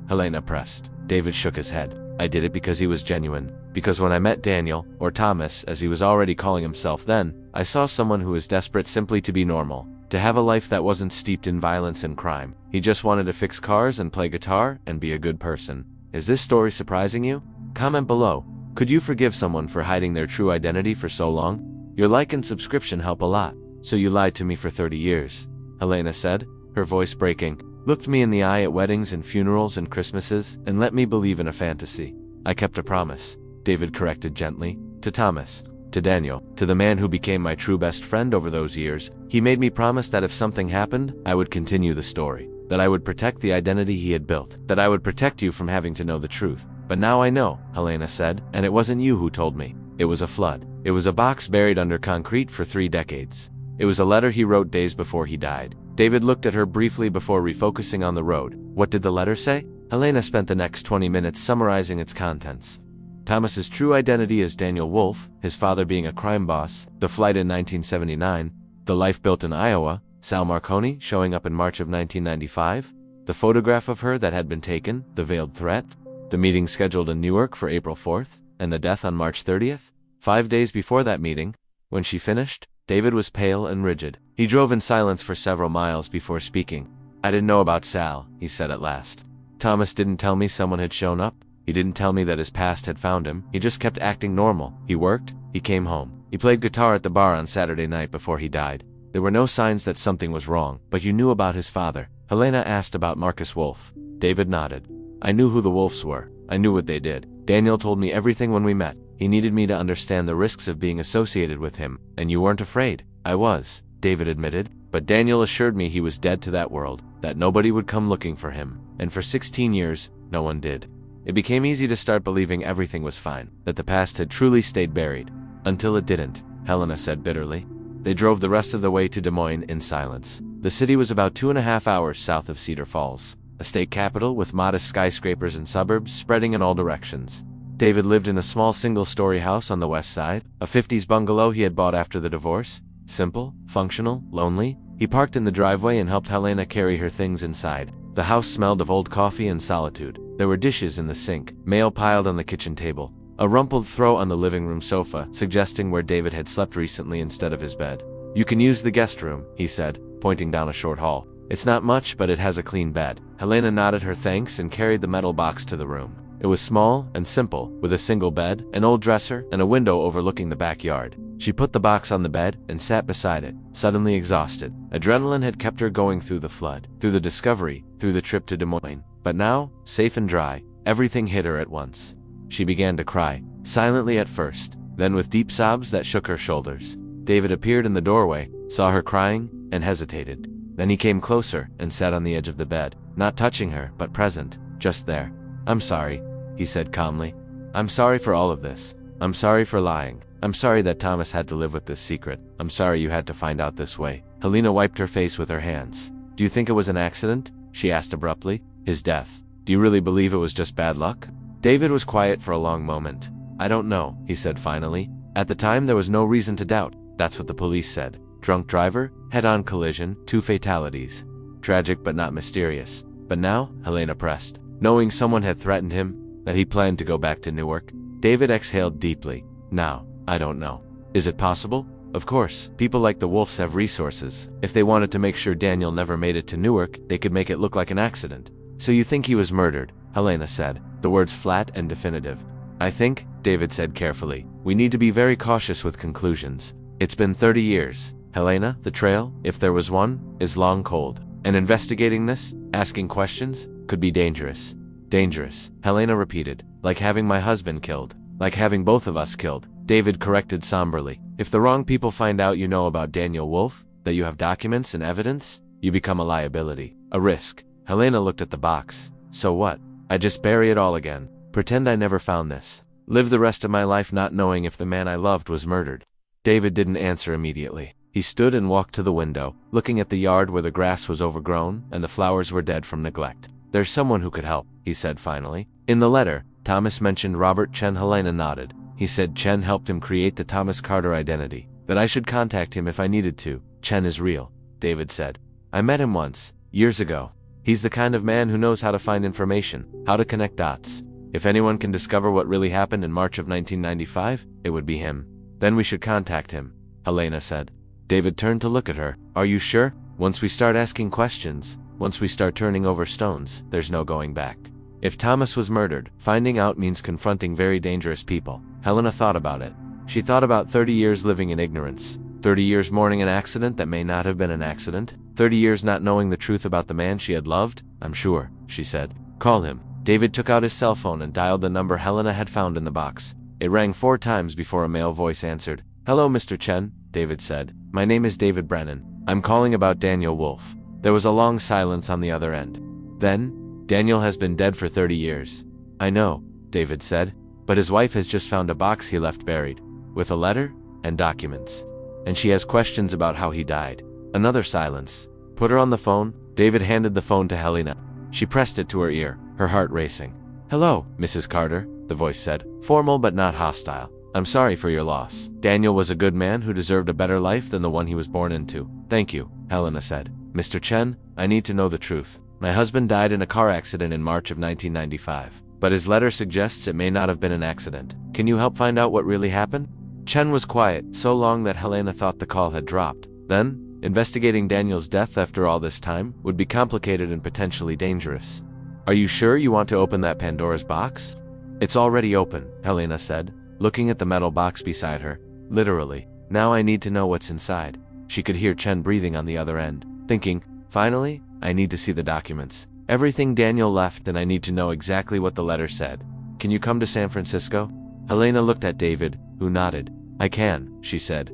Helena pressed. David shook his head. I did it because he was genuine. Because when I met Daniel, or Thomas, as he was already calling himself then, I saw someone who was desperate simply to be normal. To have a life that wasn't steeped in violence and crime. He just wanted to fix cars and play guitar and be a good person. Is this story surprising you? Comment below. Could you forgive someone for hiding their true identity for so long? Your like and subscription help a lot. So you lied to me for 30 years. Helena said, her voice breaking. Looked me in the eye at weddings and funerals and Christmases, and let me believe in a fantasy. I kept a promise, David corrected gently. To Thomas. To Daniel. To the man who became my true best friend over those years. He made me promise that if something happened, I would continue the story. That I would protect the identity he had built. That I would protect you from having to know the truth. But now I know, Helena said, and it wasn't you who told me. It was a flood. It was a box buried under concrete for 3 decades. It was a letter he wrote days before he died. David looked at her briefly before refocusing on the road. What did the letter say? Helena spent the next 20 minutes summarizing its contents. Thomas's true identity as Daniel Wolfe, his father being a crime boss, the flight in 1979, the life built in Iowa, Sal Marconi showing up in March of 1995, the photograph of her that had been taken, the veiled threat, the meeting scheduled in Newark for April 4th, and the death on March 30th. 5 days before that meeting, when she finished, David was pale and rigid. He drove in silence for several miles before speaking. I didn't know about Sal, he said at last. Thomas didn't tell me someone had shown up. He didn't tell me that his past had found him. He just kept acting normal. He worked, he came home. He played guitar at the bar on Saturday night before he died. There were no signs that something was wrong, but you knew about his father. Helena asked about Marcus Wolfe. David nodded. I knew who the Wolfes were. I knew what they did. Daniel told me everything when we met. He needed me to understand the risks of being associated with him, and you weren't afraid. I was, David admitted, but Daniel assured me he was dead to that world, that nobody would come looking for him, and for 16 years, no one did. It became easy to start believing everything was fine, that the past had truly stayed buried. Until it didn't, Helena said bitterly. They drove the rest of the way to Des Moines in silence. The city was about 2.5 hours south of Cedar Falls, a state capital with modest skyscrapers and suburbs spreading in all directions. David lived in a small single-story house on the west side, a 50s bungalow he had bought after the divorce. Simple, functional, lonely. He parked in the driveway and helped Helena carry her things inside. The house smelled of old coffee and solitude. There were dishes in the sink, mail piled on the kitchen table, a rumpled throw on the living room sofa, suggesting where David had slept recently instead of his bed. You can use the guest room, he said, pointing down a short hall. It's not much, but it has a clean bed. Helena nodded her thanks and carried the metal box to the room. It was small and simple, with a single bed, an old dresser, and a window overlooking the backyard. She put the box on the bed and sat beside it, suddenly exhausted. Adrenaline had kept her going through the flood, through the discovery, through the trip to Des Moines. But now, safe and dry, everything hit her at once. She began to cry, silently at first, then with deep sobs that shook her shoulders. David appeared in the doorway, saw her crying, and hesitated. Then he came closer and sat on the edge of the bed, not touching her, but present, just there. I'm sorry, he said calmly. I'm sorry for all of this. I'm sorry for lying. I'm sorry that Thomas had to live with this secret. I'm sorry you had to find out this way. Helena wiped her face with her hands. Do you think it was an accident? She asked abruptly. His death. Do you really believe it was just bad luck? David was quiet for a long moment. I don't know, he said finally. At the time there was no reason to doubt. That's what the police said. Drunk driver, head-on collision, 2 fatalities. Tragic but not mysterious. But now, Helena pressed. Knowing someone had threatened him, that he planned to go back to Newark, David exhaled deeply. Now, I don't know. Is it possible? Of course, people like the Wolfes have resources. If they wanted to make sure Daniel never made it to Newark, they could make it look like an accident. So you think he was murdered? Helena said, the words flat and definitive. I think, David said carefully, we need to be very cautious with conclusions. It's been 30 years. Helena, the trail, if there was one, is long cold. And investigating this, asking questions, could be dangerous. Dangerous, Helena repeated, like having my husband killed. Like having both of us killed. David corrected somberly. If the wrong people find out you know about Daniel Wolfe, that you have documents and evidence, you become a liability, a risk. Helena looked at the box. So what? I just bury it all again. Pretend I never found this. Live the rest of my life not knowing if the man I loved was murdered. David didn't answer immediately. He stood and walked to the window, looking at the yard where the grass was overgrown and the flowers were dead from neglect. There's someone who could help, he said finally. In the letter, Thomas mentioned Robert Chen. Helena nodded. He said Chen helped him create the Thomas Carter identity, that I should contact him if I needed to. Chen is real, David said. I met him once, years ago. He's the kind of man who knows how to find information, how to connect dots. If anyone can discover what really happened in March of 1995, it would be him. Then we should contact him, Helena said. David turned to look at her. Are you sure? Once we start asking questions, once we start turning over stones, there's no going back. If Thomas was murdered, finding out means confronting very dangerous people. Helena thought about it. She thought about 30 years living in ignorance. 30 years mourning an accident that may not have been an accident. 30 years not knowing the truth about the man she had loved. I'm sure, she said. Call him. David took out his cell phone and dialed the number Helena had found in the box. It rang 4 times before a male voice answered. Hello, Mr. Chen, David said. My name is David Brennan. I'm calling about Daniel Wolf. There was a long silence on the other end. Then, Daniel has been dead for 30 years. I know, David said, but his wife has just found a box he left buried, with a letter and documents. And she has questions about how he died. Another silence. Put her on the phone. David handed the phone to Helena. She pressed it to her ear, her heart racing. Hello, Mrs. Carter, the voice said, formal but not hostile. I'm sorry for your loss. Daniel was a good man who deserved a better life than the one he was born into. Thank you, Helena said. Mr. Chen, I need to know the truth. My husband died in a car accident in March of 1995, but his letter suggests it may not have been an accident. Can you help find out what really happened? Chen was quiet, so long that Helena thought the call had dropped. Then, investigating Daniel's death after all this time would be complicated and potentially dangerous. Are you sure you want to open that Pandora's box? It's already open, Helena said, looking at the metal box beside her. Literally. Now I need to know what's inside. She could hear Chen breathing on the other end, thinking, finally, I need to see the documents. Everything Daniel left, and I need to know exactly what the letter said. Can you come to San Francisco? Helena looked at David, who nodded. I can, she said.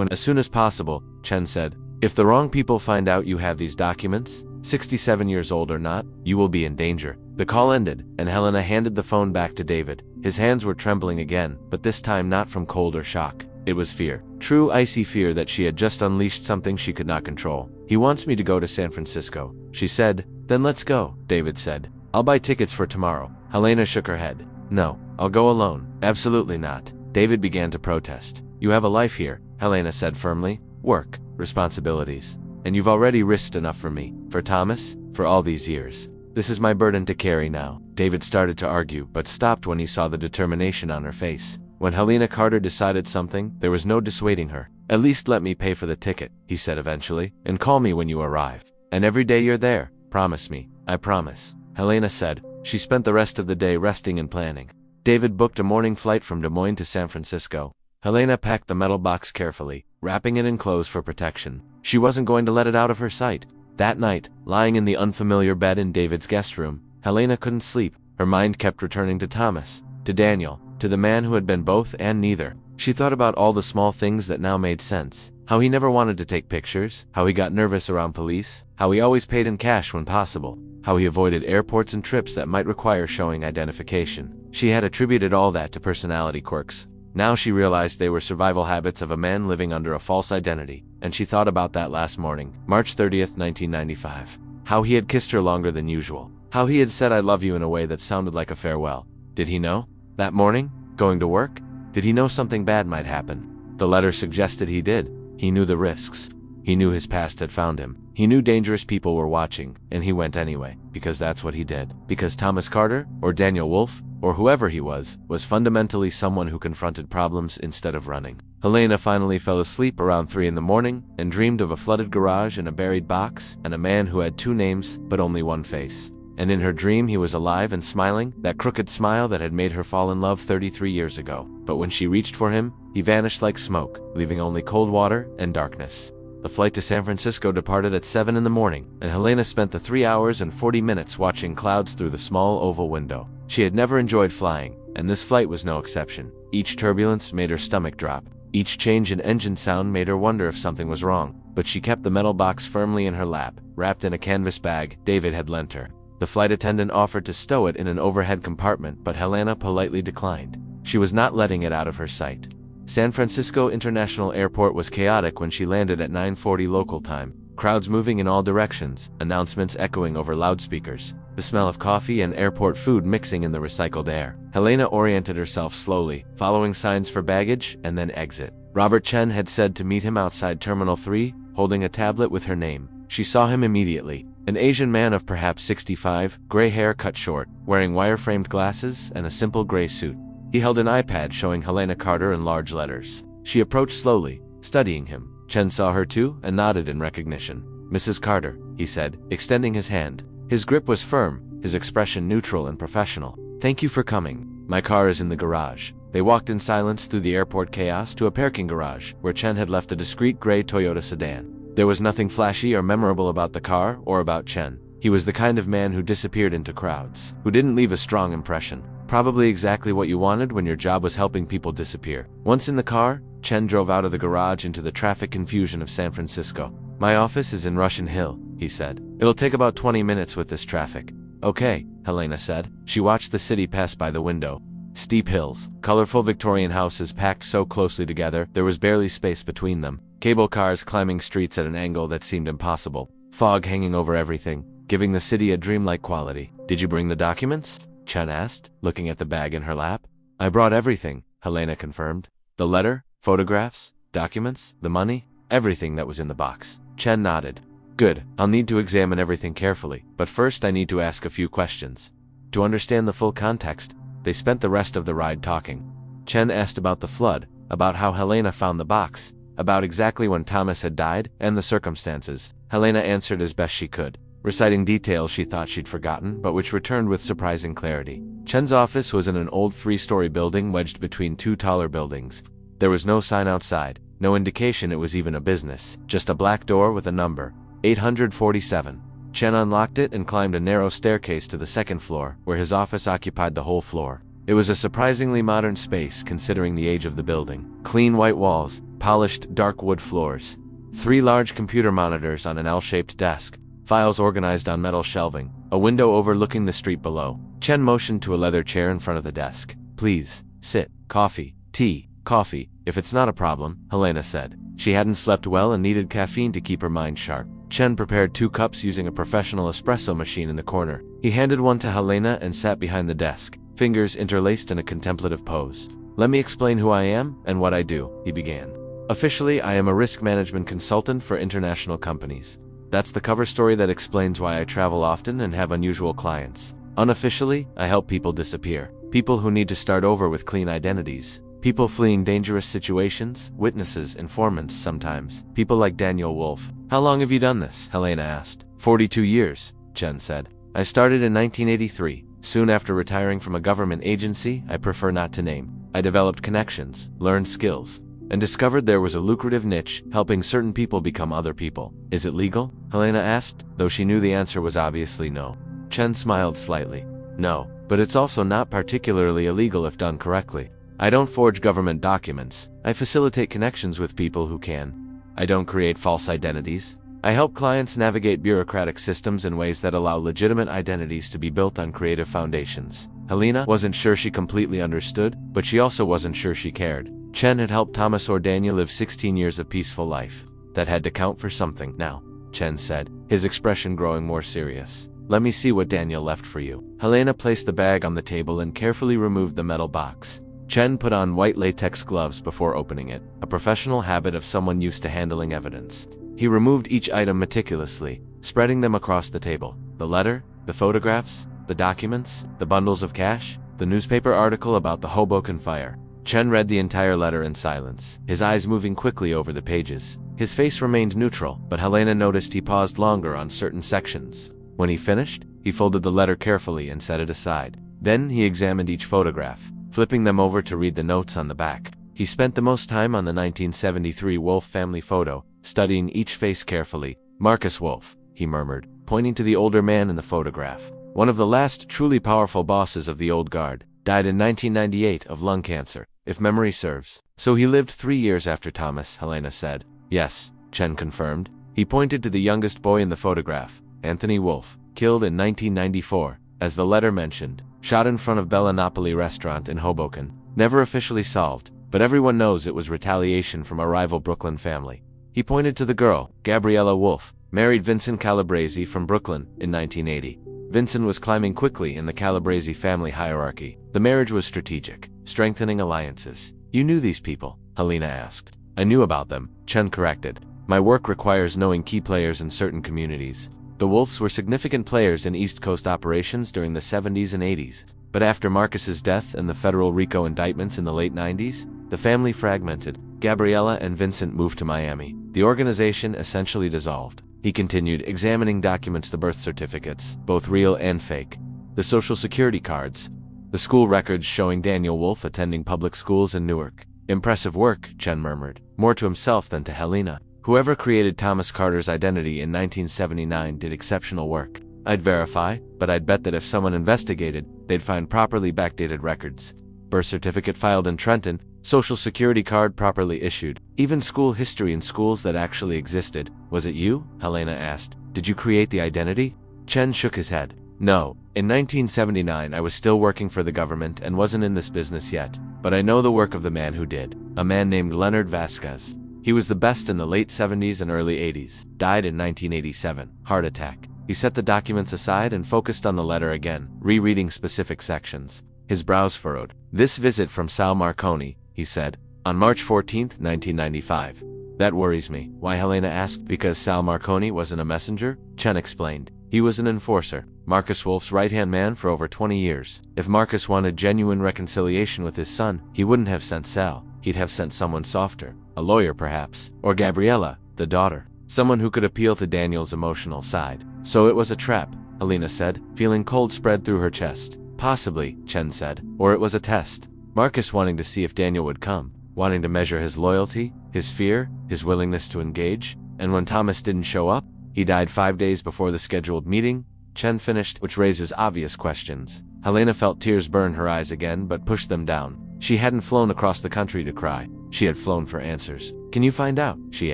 As soon as possible, Chen said. If the wrong people find out you have these documents, 67 years old or not, you will be in danger. The call ended, and Helena handed the phone back to David. His hands were trembling again, but this time not from cold or shock. It was fear. True icy fear that she had just unleashed something she could not control. He wants me to go to San Francisco, she said. Then let's go, David said. I'll buy tickets for tomorrow. Helena shook her head. No, I'll go alone. Absolutely not. David began to protest. You have a life here, Helena said firmly. Work, responsibilities. And you've already risked enough for me, for Thomas, for all these years. This is my burden to carry now. David started to argue, but stopped when he saw the determination on her face. When Helena Carter decided something, there was no dissuading her. At least let me pay for the ticket, he said eventually, and call me when you arrive. And every day you're there, promise me. I promise, Helena said. She spent the rest of the day resting and planning. David booked a morning flight from Des Moines to San Francisco. Helena packed the metal box carefully, wrapping it in clothes for protection. She wasn't going to let it out of her sight. That night, lying in the unfamiliar bed in David's guest room, Helena couldn't sleep. Her mind kept returning to Thomas, to Daniel, to the man who had been both and neither. She thought about all the small things that now made sense. How he never wanted to take pictures, how he got nervous around police, how he always paid in cash when possible, how he avoided airports and trips that might require showing identification. She had attributed all that to personality quirks. Now she realized they were survival habits of a man living under a false identity, and she thought about that last morning, March 30th, 1995. How he had kissed her longer than usual. How he had said I love you in a way that sounded like a farewell. Did he know? That morning? Going to work? Did he know something bad might happen? The letter suggested he did. He knew the risks. He knew his past had found him. He knew dangerous people were watching, and he went anyway, because that's what he did. Because Thomas Carter, or Daniel Wolf, or whoever he was fundamentally someone who confronted problems instead of running. Helena finally fell asleep around 3 in the morning and dreamed of a flooded garage and a buried box and a man who had 2 names but only 1 face. And in her dream he was alive and smiling, that crooked smile that had made her fall in love 33 years ago. But when she reached for him, he vanished like smoke, leaving only cold water and darkness. The flight to San Francisco departed at 7 in the morning, and Helena spent the 3 hours and 40 minutes watching clouds through the small oval window. She had never enjoyed flying, and this flight was no exception. Each turbulence made her stomach drop. Each change in engine sound made her wonder if something was wrong. But she kept the metal box firmly in her lap, wrapped in a canvas bag David had lent her. The flight attendant offered to stow it in an overhead compartment, but Helena politely declined. She was not letting it out of her sight. San Francisco International Airport was chaotic when she landed at 9:40 local time. Crowds moving in all directions, announcements echoing over loudspeakers, the smell of coffee and airport food mixing in the recycled air. Helena oriented herself slowly, following signs for baggage and then exit. Robert Chen had said to meet him outside Terminal 3, holding a tablet with her name. She saw him immediately. An Asian man of perhaps 65, gray hair cut short, wearing wire-framed glasses and a simple gray suit. He held an iPad showing Helena Carter in large letters. She approached slowly, studying him. Chen saw her too and nodded in recognition. "Mrs. Carter," he said, extending his hand. His grip was firm, his expression neutral and professional. "Thank you for coming. My car is in the garage." They walked in silence through the airport chaos to a parking garage, where Chen had left a discreet gray Toyota sedan. There was nothing flashy or memorable about the car or about Chen. He was the kind of man who disappeared into crowds, who didn't leave a strong impression. Probably exactly what you wanted when your job was helping people disappear. Once in the car, Chen drove out of the garage into the traffic confusion of San Francisco. "My office is in Russian Hill," he said. "It'll take about 20 minutes with this traffic." "Okay," Helena said. She watched the city pass by the window. Steep hills, colorful Victorian houses packed so closely together there was barely space between them. Cable cars climbing streets at an angle that seemed impossible. Fog hanging over everything, giving the city a dreamlike quality. "Did you bring the documents?" Chen asked, looking at the bag in her lap. "I brought everything," Helena confirmed. "The letter, photographs, documents, the money, everything that was in the box." Chen nodded. "Good. I'll need to examine everything carefully, but first I need to ask a few questions." To understand the full context, they spent the rest of the ride talking. Chen asked about the flood, about how Helena found the box, about exactly when Thomas had died, and the circumstances. Helena answered as best she could, reciting details she thought she'd forgotten, but which returned with surprising clarity. Chen's office was in an old 3-story building wedged between 2 taller buildings. There was no sign outside, no indication it was even a business, just a black door with a number, 847. Chen unlocked it and climbed a narrow staircase to the 2nd floor, where his office occupied the whole floor. It was a surprisingly modern space considering the age of the building. Clean white walls, polished dark wood floors. 3 large computer monitors on an L-shaped desk, files organized on metal shelving, a window overlooking the street below. Chen motioned to a leather chair in front of the desk. "Please, sit. Coffee, tea, coffee, if it's not a problem," Helena said. She hadn't slept well and needed caffeine to keep her mind sharp. Chen prepared 2 cups using a professional espresso machine in the corner. He handed one to Helena and sat behind the desk, fingers interlaced in a contemplative pose. "Let me explain who I am and what I do," he began. "Officially, I am a risk management consultant for international companies. That's the cover story that explains why I travel often and have unusual clients. Unofficially, I help people disappear. People who need to start over with clean identities. People fleeing dangerous situations, witnesses, informants sometimes. People like Daniel Wolf." "How long have you done this?" Helena asked. 42 years, Chen said. "I started in 1983. Soon after retiring from a government agency I prefer not to name. I developed connections, learned skills, and discovered there was a lucrative niche, helping certain people become other people." "Is it legal?" Helena asked, though she knew the answer was obviously no. Chen smiled slightly. "No, but it's also not particularly illegal if done correctly. I don't forge government documents. I facilitate connections with people who can. I don't create false identities. I help clients navigate bureaucratic systems in ways that allow legitimate identities to be built on creative foundations." Helena wasn't sure she completely understood, but she also wasn't sure she cared. Chen had helped Thomas or Daniel live 16 years of peaceful life. That had to count for something. "Now," Chen said, his expression growing more serious, "let me see what Daniel left for you." Helena placed the bag on the table and carefully removed the metal box. Chen put on white latex gloves before opening it, a professional habit of someone used to handling evidence. He removed each item meticulously, spreading them across the table. The letter, the photographs, the documents, the bundles of cash, the newspaper article about the Hoboken fire. Chen read the entire letter in silence, his eyes moving quickly over the pages. His face remained neutral, but Helena noticed he paused longer on certain sections. When he finished, he folded the letter carefully and set it aside. Then he examined each photograph, flipping them over to read the notes on the back. He spent the most time on the 1973 Wolf family photo, studying each face carefully. "Marcus Wolf," he murmured, pointing to the older man in the photograph. "One of the last truly powerful bosses of the old guard. Died in 1998 of lung cancer, if memory serves." "So he lived 3 years after Thomas," Helena said. "Yes," Chen confirmed. He pointed to the youngest boy in the photograph, Anthony Wolf, killed in 1994, as the letter mentioned, shot in front of Bella Napoli restaurant in Hoboken. Never officially solved, but everyone knows it was retaliation from a rival Brooklyn family. He pointed to the girl, Gabriella Wolf, married Vincent Calabresi from Brooklyn in 1980. Vincent was climbing quickly in the Calabresi family hierarchy. The marriage was strategic, strengthening alliances. "You knew these people?" Helena asked. "I knew about them," Chen corrected. "My work requires knowing key players in certain communities. The Wolves were significant players in East Coast operations during the 70s and 80s. But after Marcus's death and the federal RICO indictments in the late 90s, the family fragmented. Gabriella and Vincent moved to Miami. The organization essentially dissolved. He continued examining documents, the birth certificates, both real and fake, the social security cards, the school records showing Daniel Wolf attending public schools in Newark. Impressive work, Chen murmured, more to himself than to Helena. Whoever created Thomas Carter's identity in 1979 did exceptional work. I'd verify, but I'd bet that if someone investigated, they'd find properly backdated records. Birth certificate filed in Trenton, social security card properly issued, even school history in schools that actually existed. Was it you? Helena asked. Did you create the identity? Chen shook his head. No. In 1979 I was still working for the government and wasn't in this business yet, but I know the work of the man who did. A man named Leonard Vasquez. He was the best in the late 70s and early 80s. Died in 1987. Heart attack. He set the documents aside and focused on the letter again, rereading specific sections. His brows furrowed. This visit from Sal Marconi, he said, on March 14, 1995. That worries me. Why? Helena asked. Because Sal Marconi wasn't a messenger? Chen explained. He was an enforcer, Marcus Wolf's right-hand man for over 20 years. If Marcus wanted genuine reconciliation with his son, he wouldn't have sent Sal. He'd have sent someone softer. A lawyer, perhaps. Or Gabriella, the daughter. Someone who could appeal to Daniel's emotional side. So it was a trap, Helena said, feeling cold spread through her chest. Possibly, Chen said. Or it was a test. Marcus wanting to see if Daniel would come. Wanting to measure his loyalty, his fear, his willingness to engage. And when Thomas didn't show up, he died 5 days before the scheduled meeting, Chen finished, which raises obvious questions. Helena felt tears burn her eyes again but pushed them down. She hadn't flown across the country to cry. She had flown for answers. Can you find out? She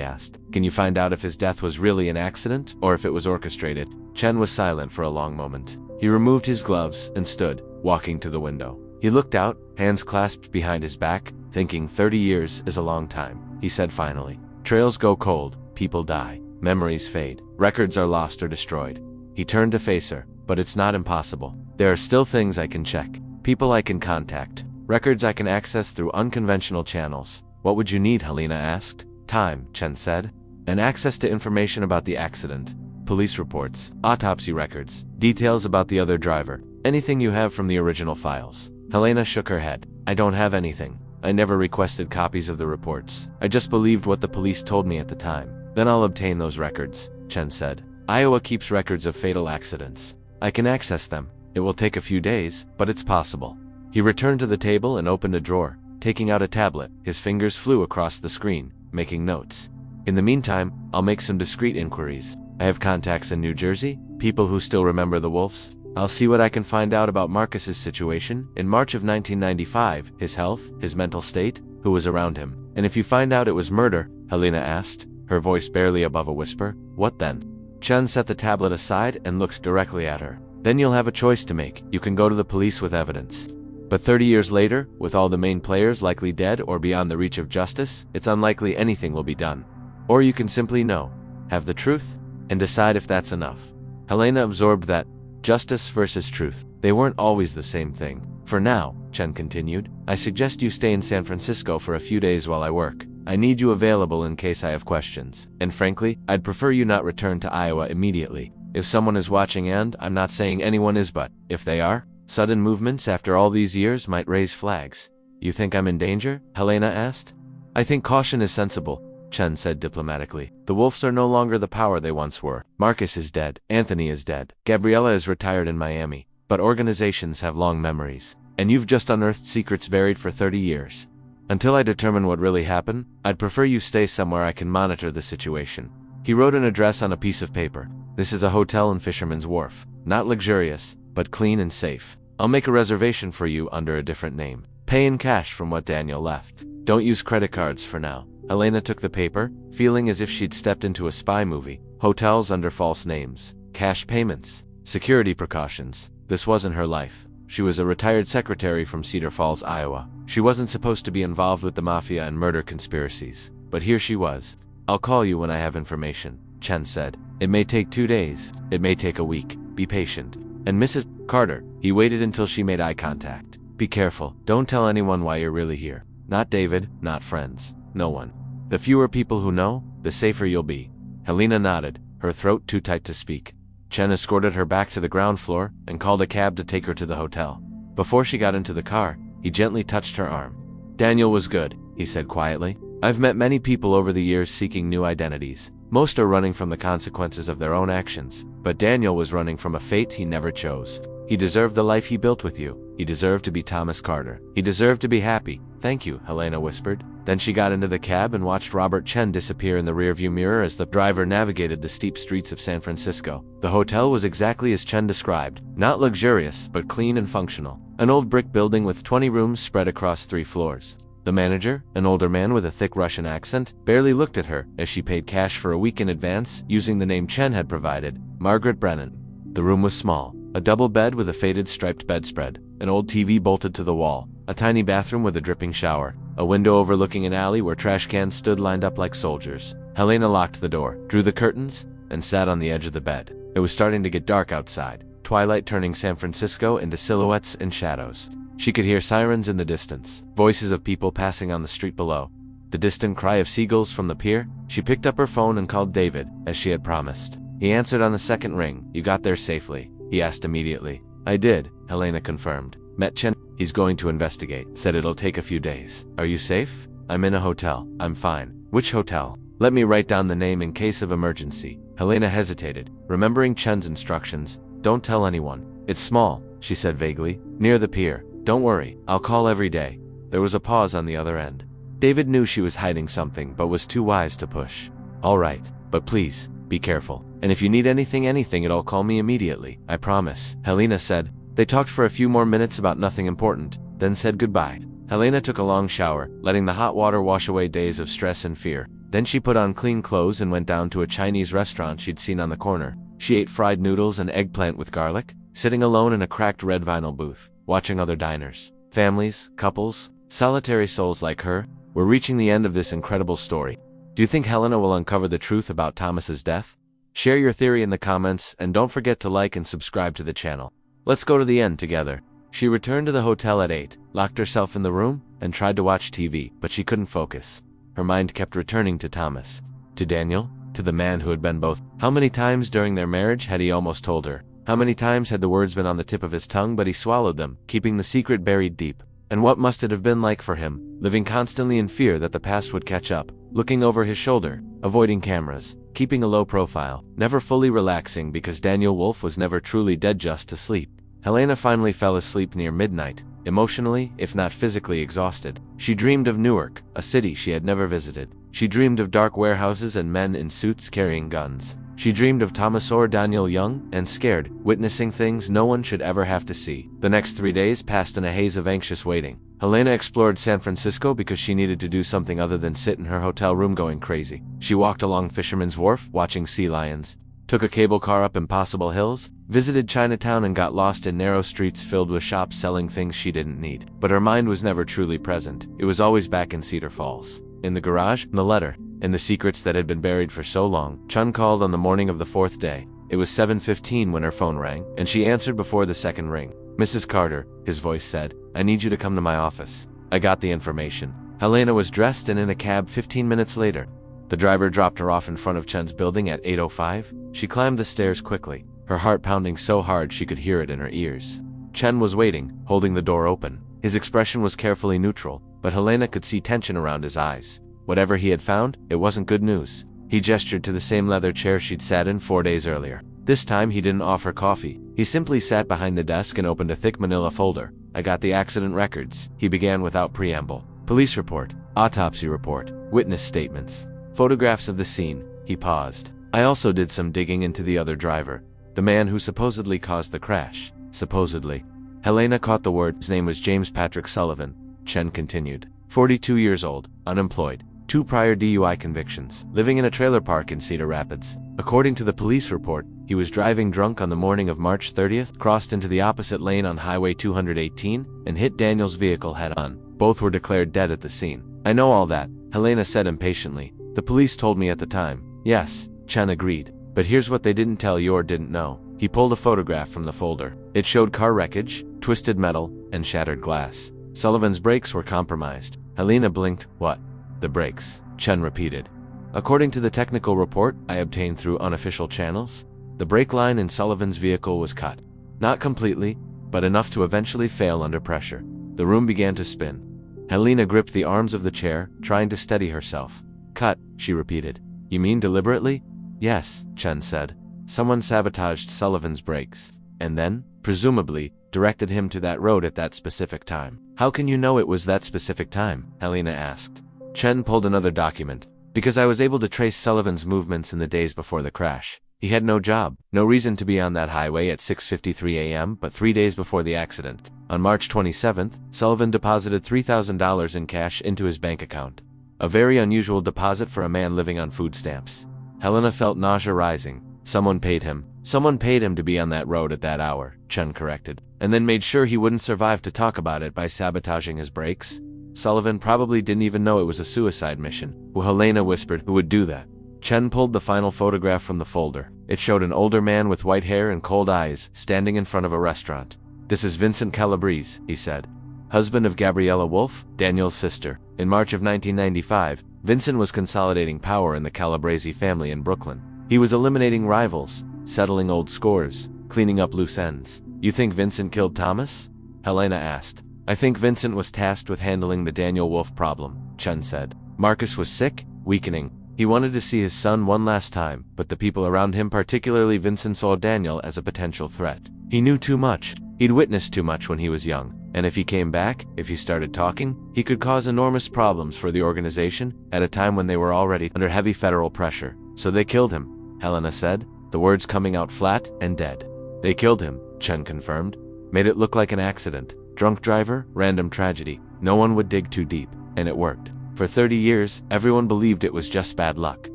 asked. Can you find out if his death was really an accident or if it was orchestrated? Chen was silent for a long moment. He removed his gloves and stood, walking to the window. He looked out, hands clasped behind his back, thinking 30 years is a long time. He said finally, trails go cold, people die, memories fade, records are lost or destroyed. He turned to face her, but it's not impossible. There are still things I can check, people I can contact, records I can access through unconventional channels. What would you need? Helena asked. Time, Chen said, and access to information about the accident, police reports, autopsy records, details about the other driver, anything you have from the original files. Helena shook her head. I don't have anything. I never requested copies of the reports. I just believed what the police told me at the time. Then I'll obtain those records, Chen said. Iowa keeps records of fatal accidents. I can access them. It will take a few days, but it's possible. He returned to the table and opened a drawer. Taking out a tablet, his fingers flew across the screen, making notes. In the meantime, I'll make some discreet inquiries. I have contacts in New Jersey, people who still remember the Wolves. I'll see what I can find out about Marcus's situation. In March of 1995, his health, his mental state, who was around him. And if you find out it was murder, Helena asked, her voice barely above a whisper, what then? Chen set the tablet aside and looked directly at her. Then you'll have a choice to make. You can go to the police with evidence. But 30 years later, with all the main players likely dead or beyond the reach of justice, it's unlikely anything will be done. Or you can simply know, have the truth, and decide if that's enough. Helena absorbed that. Justice versus truth. They weren't always the same thing. For now, Chen continued, I suggest you stay in San Francisco for a few days while I work. I need you available in case I have questions. And frankly, I'd prefer you not return to Iowa immediately. If someone is watching, and I'm not saying anyone is, but if they are, sudden movements after all these years might raise flags. You think I'm in danger? Helena asked. I think caution is sensible, Chen said diplomatically. The Wolves are no longer the power they once were. Marcus is dead. Anthony is dead. Gabriella is retired in Miami. But organizations have long memories. And you've just unearthed secrets buried for 30 years. Until I determine what really happened, I'd prefer you stay somewhere I can monitor the situation. He wrote an address on a piece of paper. This is a hotel in Fisherman's Wharf. Not luxurious, but clean and safe. I'll make a reservation for you under a different name. Pay in cash from what Daniel left. Don't use credit cards for now. Helena took the paper, feeling as if she'd stepped into a spy movie. Hotels under false names. Cash payments. Security precautions. This wasn't her life. She was a retired secretary from Cedar Falls, Iowa. She wasn't supposed to be involved with the mafia and murder conspiracies. But here she was. I'll call you when I have information, Chen said. It may take 2 days. It may take a week. Be patient. And Mrs. Carter, he waited until she made eye contact. Be careful. Don't tell anyone why you're really here. Not David, not friends. No one. The fewer people who know, the safer you'll be. Helena nodded, her throat too tight to speak. Chen escorted her back to the ground floor and called a cab to take her to the hotel. Before she got into the car, he gently touched her arm. Daniel was good, he said quietly. I've met many people over the years seeking new identities. Most are running from the consequences of their own actions, but Daniel was running from a fate he never chose. He deserved the life he built with you. He deserved to be Thomas Carter. He deserved to be happy. Thank you, Helena whispered. Then she got into the cab and watched Robert Chen disappear in the rearview mirror as the driver navigated the steep streets of San Francisco. The hotel was exactly as Chen described. Not luxurious, but clean and functional. An old brick building with 20 rooms spread across 3 floors. The manager, an older man with a thick Russian accent, barely looked at her as she paid cash for a week in advance using the name Chen had provided, Margaret Brennan. The room was small. A double bed with a faded striped bedspread, an old TV bolted to the wall, a tiny bathroom with a dripping shower, a window overlooking an alley where trash cans stood lined up like soldiers. Helena locked the door, drew the curtains, and sat on the edge of the bed. It was starting to get dark outside, twilight turning San Francisco into silhouettes and shadows. She could hear sirens in the distance, voices of people passing on the street below, the distant cry of seagulls from the pier. She picked up her phone and called David, as she had promised. He answered on the second ring. You got there safely? He asked immediately. I did, Helena confirmed. Met Chen. He's going to investigate. Said it'll take a few days. Are you safe? I'm in a hotel. I'm fine. Which hotel? Let me write down the name in case of emergency. Helena hesitated, remembering Chen's instructions. Don't tell anyone. It's small, she said vaguely. Near the pier. Don't worry. I'll call every day. There was a pause on the other end. David knew she was hiding something but was too wise to push. All right, but please, be careful. And if you need anything at all, call me immediately. I promise, Helena said. They talked for a few more minutes about nothing important, then said goodbye. Helena took a long shower, letting the hot water wash away days of stress and fear. Then she put on clean clothes and went down to a Chinese restaurant she'd seen on the corner. She ate fried noodles and eggplant with garlic, sitting alone in a cracked red vinyl booth, watching other diners. Families, couples, solitary souls like her, were reaching the end of this incredible story. Do you think Helena will uncover the truth about Thomas's death? Share your theory in the comments, and don't forget to like and subscribe to the channel. Let's go to the end together. She returned to the hotel at 8, locked herself in the room, and tried to watch TV, but she couldn't focus. Her mind kept returning to Thomas, to Daniel, to the man who had been both. How many times during their marriage had he almost told her? How many times had the words been on the tip of his tongue but he swallowed them, keeping the secret buried deep? And what must it have been like for him, living constantly in fear that the past would catch up, looking over his shoulder, avoiding cameras, keeping a low profile, never fully relaxing because Daniel Wolf was never truly dead, just to sleep. Helena finally fell asleep near midnight, emotionally, if not physically exhausted. She dreamed of Newark, a city she had never visited. She dreamed of dark warehouses and men in suits carrying guns. She dreamed of Thomas or Daniel young and scared, witnessing things no one should ever have to see. The next 3 days passed in a haze of anxious waiting. Helena explored San Francisco because she needed to do something other than sit in her hotel room going crazy. She walked along Fisherman's Wharf, watching sea lions, took a cable car up Impossible Hills, visited Chinatown, and got lost in narrow streets filled with shops selling things she didn't need. But her mind was never truly present. It was always back in Cedar Falls. In the garage, in the letter, in the secrets that had been buried for so long. Chun called on the morning of the 4th day. It was 7:15 when her phone rang, and she answered before the second ring. Mrs. Carter, his voice said, I need you to come to my office. I got the information. Helena was dressed and in a cab 15 minutes later. The driver dropped her off in front of Chen's building at 8:05. She climbed the stairs quickly, her heart pounding so hard she could hear it in her ears. Chen was waiting, holding the door open. His expression was carefully neutral, but Helena could see tension around his eyes. Whatever he had found, it wasn't good news. He gestured to the same leather chair she'd sat in 4 days earlier. This time he didn't offer coffee. He simply sat behind the desk and opened a thick manila folder. I got the accident records, he began without preamble. Police report, autopsy report, witness statements, photographs of the scene. He paused. I also did some digging into the other driver, the man who supposedly caused the crash. Supposedly. Helena caught the word. His name was James Patrick Sullivan. Chen continued. 42 years old, unemployed. 2 prior DUI convictions, living in a trailer park in Cedar Rapids. According to the police report, he was driving drunk on the morning of March 30th, crossed into the opposite lane on Highway 218, and hit Daniel's vehicle head-on. Both were declared dead at the scene. I know all that, Helena said impatiently. The police told me at the time. Yes, Chen agreed. But here's what they didn't tell you or didn't know. He pulled a photograph from the folder. It showed car wreckage, twisted metal, and shattered glass. Sullivan's brakes were compromised. Helena blinked. What? The brakes, Chen repeated. According to the technical report I obtained through unofficial channels, The brake line in Sullivan's vehicle was cut. Not completely, but enough to eventually fail under pressure. The room began to spin. Helena gripped the arms of the chair, trying to steady herself. Cut, she repeated. You mean deliberately? Yes, Chen said. Someone sabotaged Sullivan's brakes, and then, presumably, directed him to that road at that specific time. How can you know it was that specific time? Helena asked. Chen pulled another document. Because I was able to trace Sullivan's movements in the days before the crash. He had no job, no reason to be on that highway at 6:53 a.m., but 3 days before the accident. On March 27th, Sullivan deposited $3,000 in cash into his bank account. A very unusual deposit for a man living on food stamps. Helena felt nausea rising. Someone paid him to be on that road at that hour, Chen corrected, and then made sure he wouldn't survive to talk about it by sabotaging his brakes. Sullivan probably didn't even know it was a suicide mission. Well, Helena whispered, who would do that? Chen pulled the final photograph from the folder. It showed an older man with white hair and cold eyes, standing in front of a restaurant. This is Vincent Calabrese, he said. Husband of Gabriella Wolf, Daniel's sister. In March of 1995, Vincent was consolidating power in the Calabrese family in Brooklyn. He was eliminating rivals, settling old scores, cleaning up loose ends. You think Vincent killed Thomas? Helena asked. I think Vincent was tasked with handling the Daniel Wolf problem, Chen said. Marcus was sick, weakening. He wanted to see his son one last time, but the people around him, particularly Vincent, saw Daniel as a potential threat. He knew too much. He'd witnessed too much when he was young. And if he came back, if he started talking, he could cause enormous problems for the organization at a time when they were already under heavy federal pressure. So they killed him, Helena said, the words coming out flat and dead. They killed him, Chen confirmed. Made it look like an accident. Drunk driver, random tragedy. No one would dig too deep. And it worked. For 30 years, everyone believed it was just bad luck.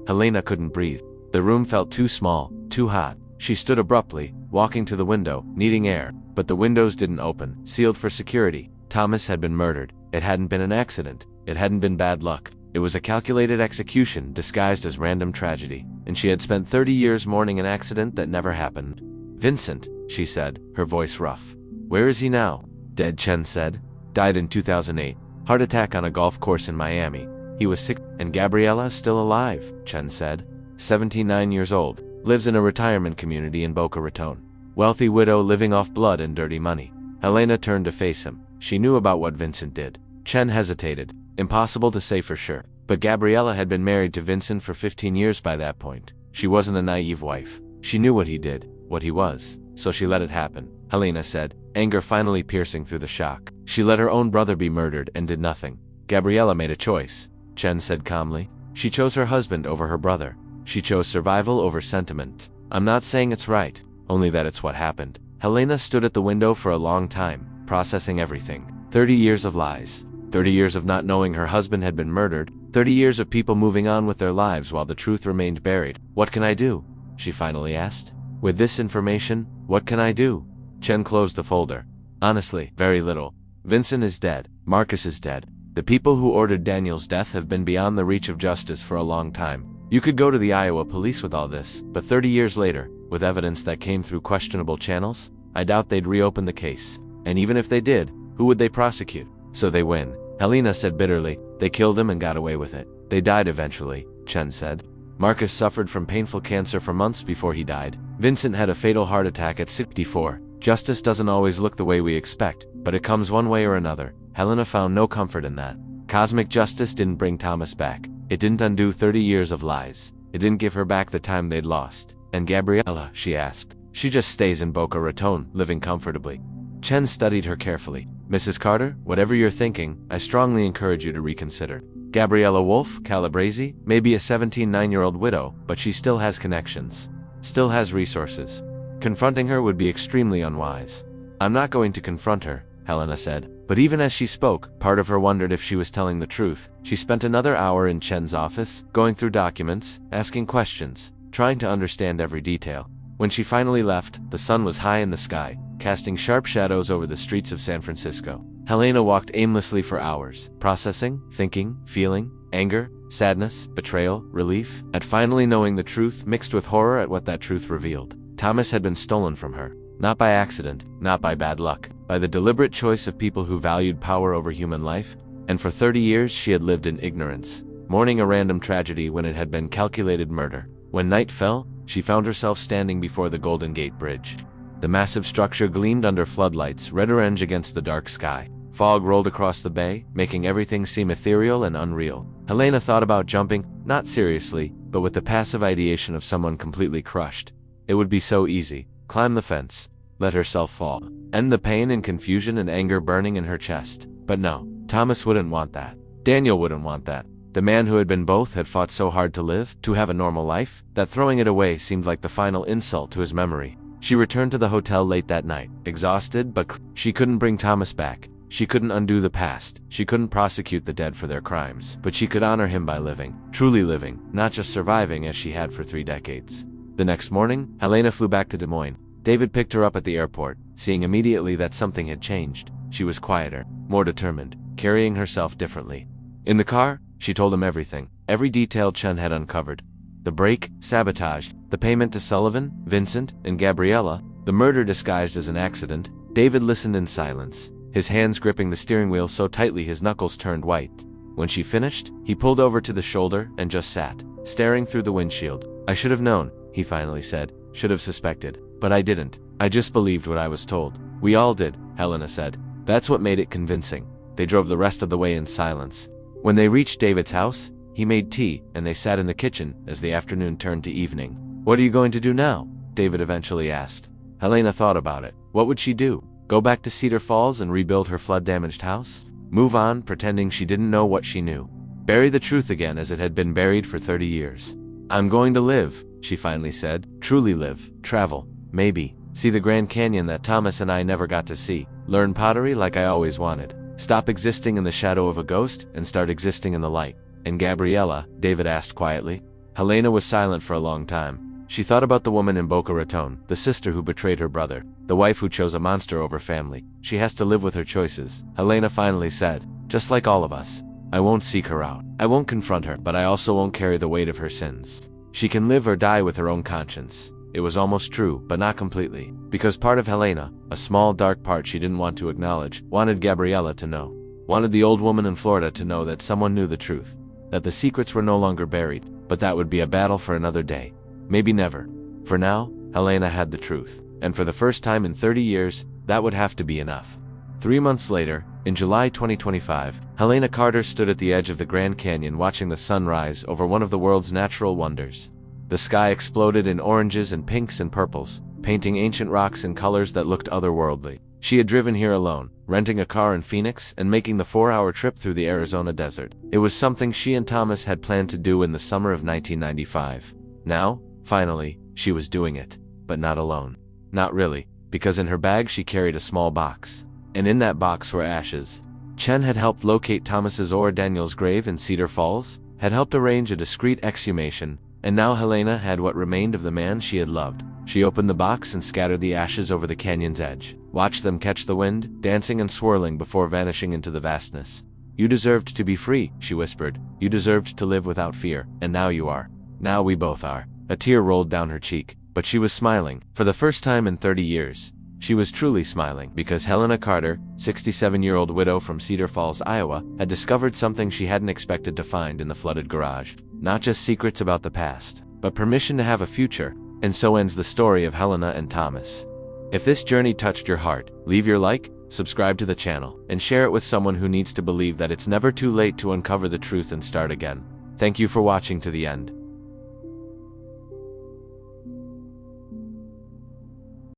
Helena couldn't breathe. The room felt too small, too hot. She stood abruptly, walking to the window, needing air. But the windows didn't open, sealed for security. Thomas had been murdered. It hadn't been an accident. It hadn't been bad luck. It was a calculated execution disguised as random tragedy. And she had spent 30 years mourning an accident that never happened. Vincent, she said, her voice rough. Where is he now? Dead, Chen said. Died in 2008. Heart attack on a golf course in Miami. He was sick. And Gabriella still alive, Chen said. 79 years old. Lives in a retirement community in Boca Raton. Wealthy widow living off blood and dirty money. Helena turned to face him. She knew about what Vincent did. Chen hesitated. Impossible to say for sure. But Gabriella had been married to Vincent for 15 years by that point. She wasn't a naive wife. She knew what he did, what he was. So she let it happen, Helena said, anger finally piercing through the shock. She let her own brother be murdered and did nothing. Gabriella made a choice, Chen said calmly. She chose her husband over her brother. She chose survival over sentiment. I'm not saying it's right, only that it's what happened. Helena stood at the window for a long time, processing everything. 30 years of lies. 30 years of not knowing her husband had been murdered. 30 years of people moving on with their lives while the truth remained buried. What can I do? She finally asked. With this information, what can I do? Chen closed the folder. Honestly, very little. Vincent is dead. Marcus is dead. The people who ordered Daniel's death have been beyond the reach of justice for a long time. You could go to the Iowa police with all this, but 30 years later, with evidence that came through questionable channels, I doubt they'd reopen the case. And even if they did, who would they prosecute? So they win. Helena said bitterly. They killed him and got away with it. They died eventually, Chen said. Marcus suffered from painful cancer for months before he died. Vincent had a fatal heart attack at 64. Justice doesn't always look the way we expect, but it comes one way or another. Helena found no comfort in that. Cosmic justice didn't bring Thomas back. It didn't undo 30 years of lies. It didn't give her back the time they'd lost. And Gabriella, she asked. She just stays in Boca Raton, living comfortably. Chen studied her carefully. Mrs. Carter, whatever you're thinking, I strongly encourage you to reconsider. Gabriella Wolf, Calabrese, may be a 17-9-year-old widow, but she still has connections. Still has resources. Confronting her would be extremely unwise. I'm not going to confront her, Helena said. But even as she spoke, part of her wondered if she was telling the truth. She spent another hour in Chen's office, going through documents, asking questions, trying to understand every detail. When she finally left, the sun was high in the sky, casting sharp shadows over the streets of San Francisco. Helena walked aimlessly for hours, processing, thinking, feeling, anger, sadness, betrayal, relief, at finally knowing the truth mixed with horror at what that truth revealed. Thomas had been stolen from her. Not by accident, not by bad luck, by the deliberate choice of people who valued power over human life. And for 30 years she had lived in ignorance, mourning a random tragedy when it had been calculated murder. When night fell, she found herself standing before the Golden Gate Bridge. The massive structure gleamed under floodlights, red-orange against the dark sky. Fog rolled across the bay, making everything seem ethereal and unreal. Helena thought about jumping, not seriously, but with the passive ideation of someone completely crushed. It would be so easy. Climb the fence. Let herself fall. End the pain and confusion and anger burning in her chest. But no, Thomas wouldn't want that. Daniel wouldn't want that. The man who had been both had fought so hard to live, to have a normal life, that throwing it away seemed like the final insult to his memory. She returned to the hotel late that night, exhausted, but she couldn't bring Thomas back. She couldn't undo the past. She couldn't prosecute the dead for their crimes. But she could honor him by living, truly living, not just surviving as she had for 3 decades. The next morning, Helena flew back to Des Moines. David picked her up at the airport, seeing immediately that something had changed. She was quieter, more determined, carrying herself differently. In the car, she told him everything, every detail Chen had uncovered. The break, sabotage, the payment to Sullivan, Vincent, and Gabriella, the murder disguised as an accident. David listened in silence, his hands gripping the steering wheel so tightly his knuckles turned white. When she finished, he pulled over to the shoulder and just sat, staring through the windshield. "I should have known," he finally said, "should have suspected. But I didn't. I just believed what I was told." "We all did," Helena said. "That's what made it convincing." They drove the rest of the way in silence. When they reached David's house, he made tea, and they sat in the kitchen as the afternoon turned to evening. "What are you going to do now?" David eventually asked. Helena thought about it. What would she do? Go back to Cedar Falls and rebuild her flood-damaged house? Move on, pretending she didn't know what she knew? Bury the truth again as it had been buried for 30 years? "I'm going to live," she finally said. "Truly live. Travel. Maybe. See the Grand Canyon that Thomas and I never got to see. Learn pottery like I always wanted. Stop existing in the shadow of a ghost and start existing in the light." "And Gabriella?" David asked quietly. Helena was silent for a long time. She thought about the woman in Boca Raton, the sister who betrayed her brother, the wife who chose a monster over family. She has to live with her choices. Helena finally said, "Just like all of us. I won't seek her out. I won't confront her, but I also won't carry the weight of her sins. She can live or die with her own conscience." It was almost true, but not completely. Because part of Helena, a small dark part she didn't want to acknowledge, wanted Gabriella to know. Wanted the old woman in Florida to know that someone knew the truth. That the secrets were no longer buried, but that would be a battle for another day. Maybe never. For now, Helena had the truth. And for the first time in 30 years, that would have to be enough. 3 months later, in July 2025, Helena Carter stood at the edge of the Grand Canyon watching the sun rise over one of the world's natural wonders. The sky exploded in oranges and pinks and purples, painting ancient rocks in colors that looked otherworldly. She had driven here alone, renting a car in Phoenix and making the 4-hour trip through the Arizona desert. It was something she and Thomas had planned to do in the summer of 1995. Now, finally, she was doing it. But not alone. Not really, because in her bag she carried a small box. And in that box were ashes. Chen had helped locate Thomas's or Daniel's grave in Cedar Falls, had helped arrange a discreet exhumation, and now Helena had what remained of the man she had loved. She opened the box and scattered the ashes over the canyon's edge, watched them catch the wind, dancing and swirling before vanishing into the vastness. "You deserved to be free," she whispered. "You deserved to live without fear, and now you are. Now we both are." A tear rolled down her cheek, but she was smiling. For the first time in 30 years, she was truly smiling, because Helena Carter, 67-year-old widow from Cedar Falls, Iowa, had discovered something she hadn't expected to find in the flooded garage. Not just secrets about the past, but permission to have a future. And so ends the story of Helena and Thomas. If this journey touched your heart, leave your like, subscribe to the channel, and share it with someone who needs to believe that it's never too late to uncover the truth and start again. Thank you for watching to the end.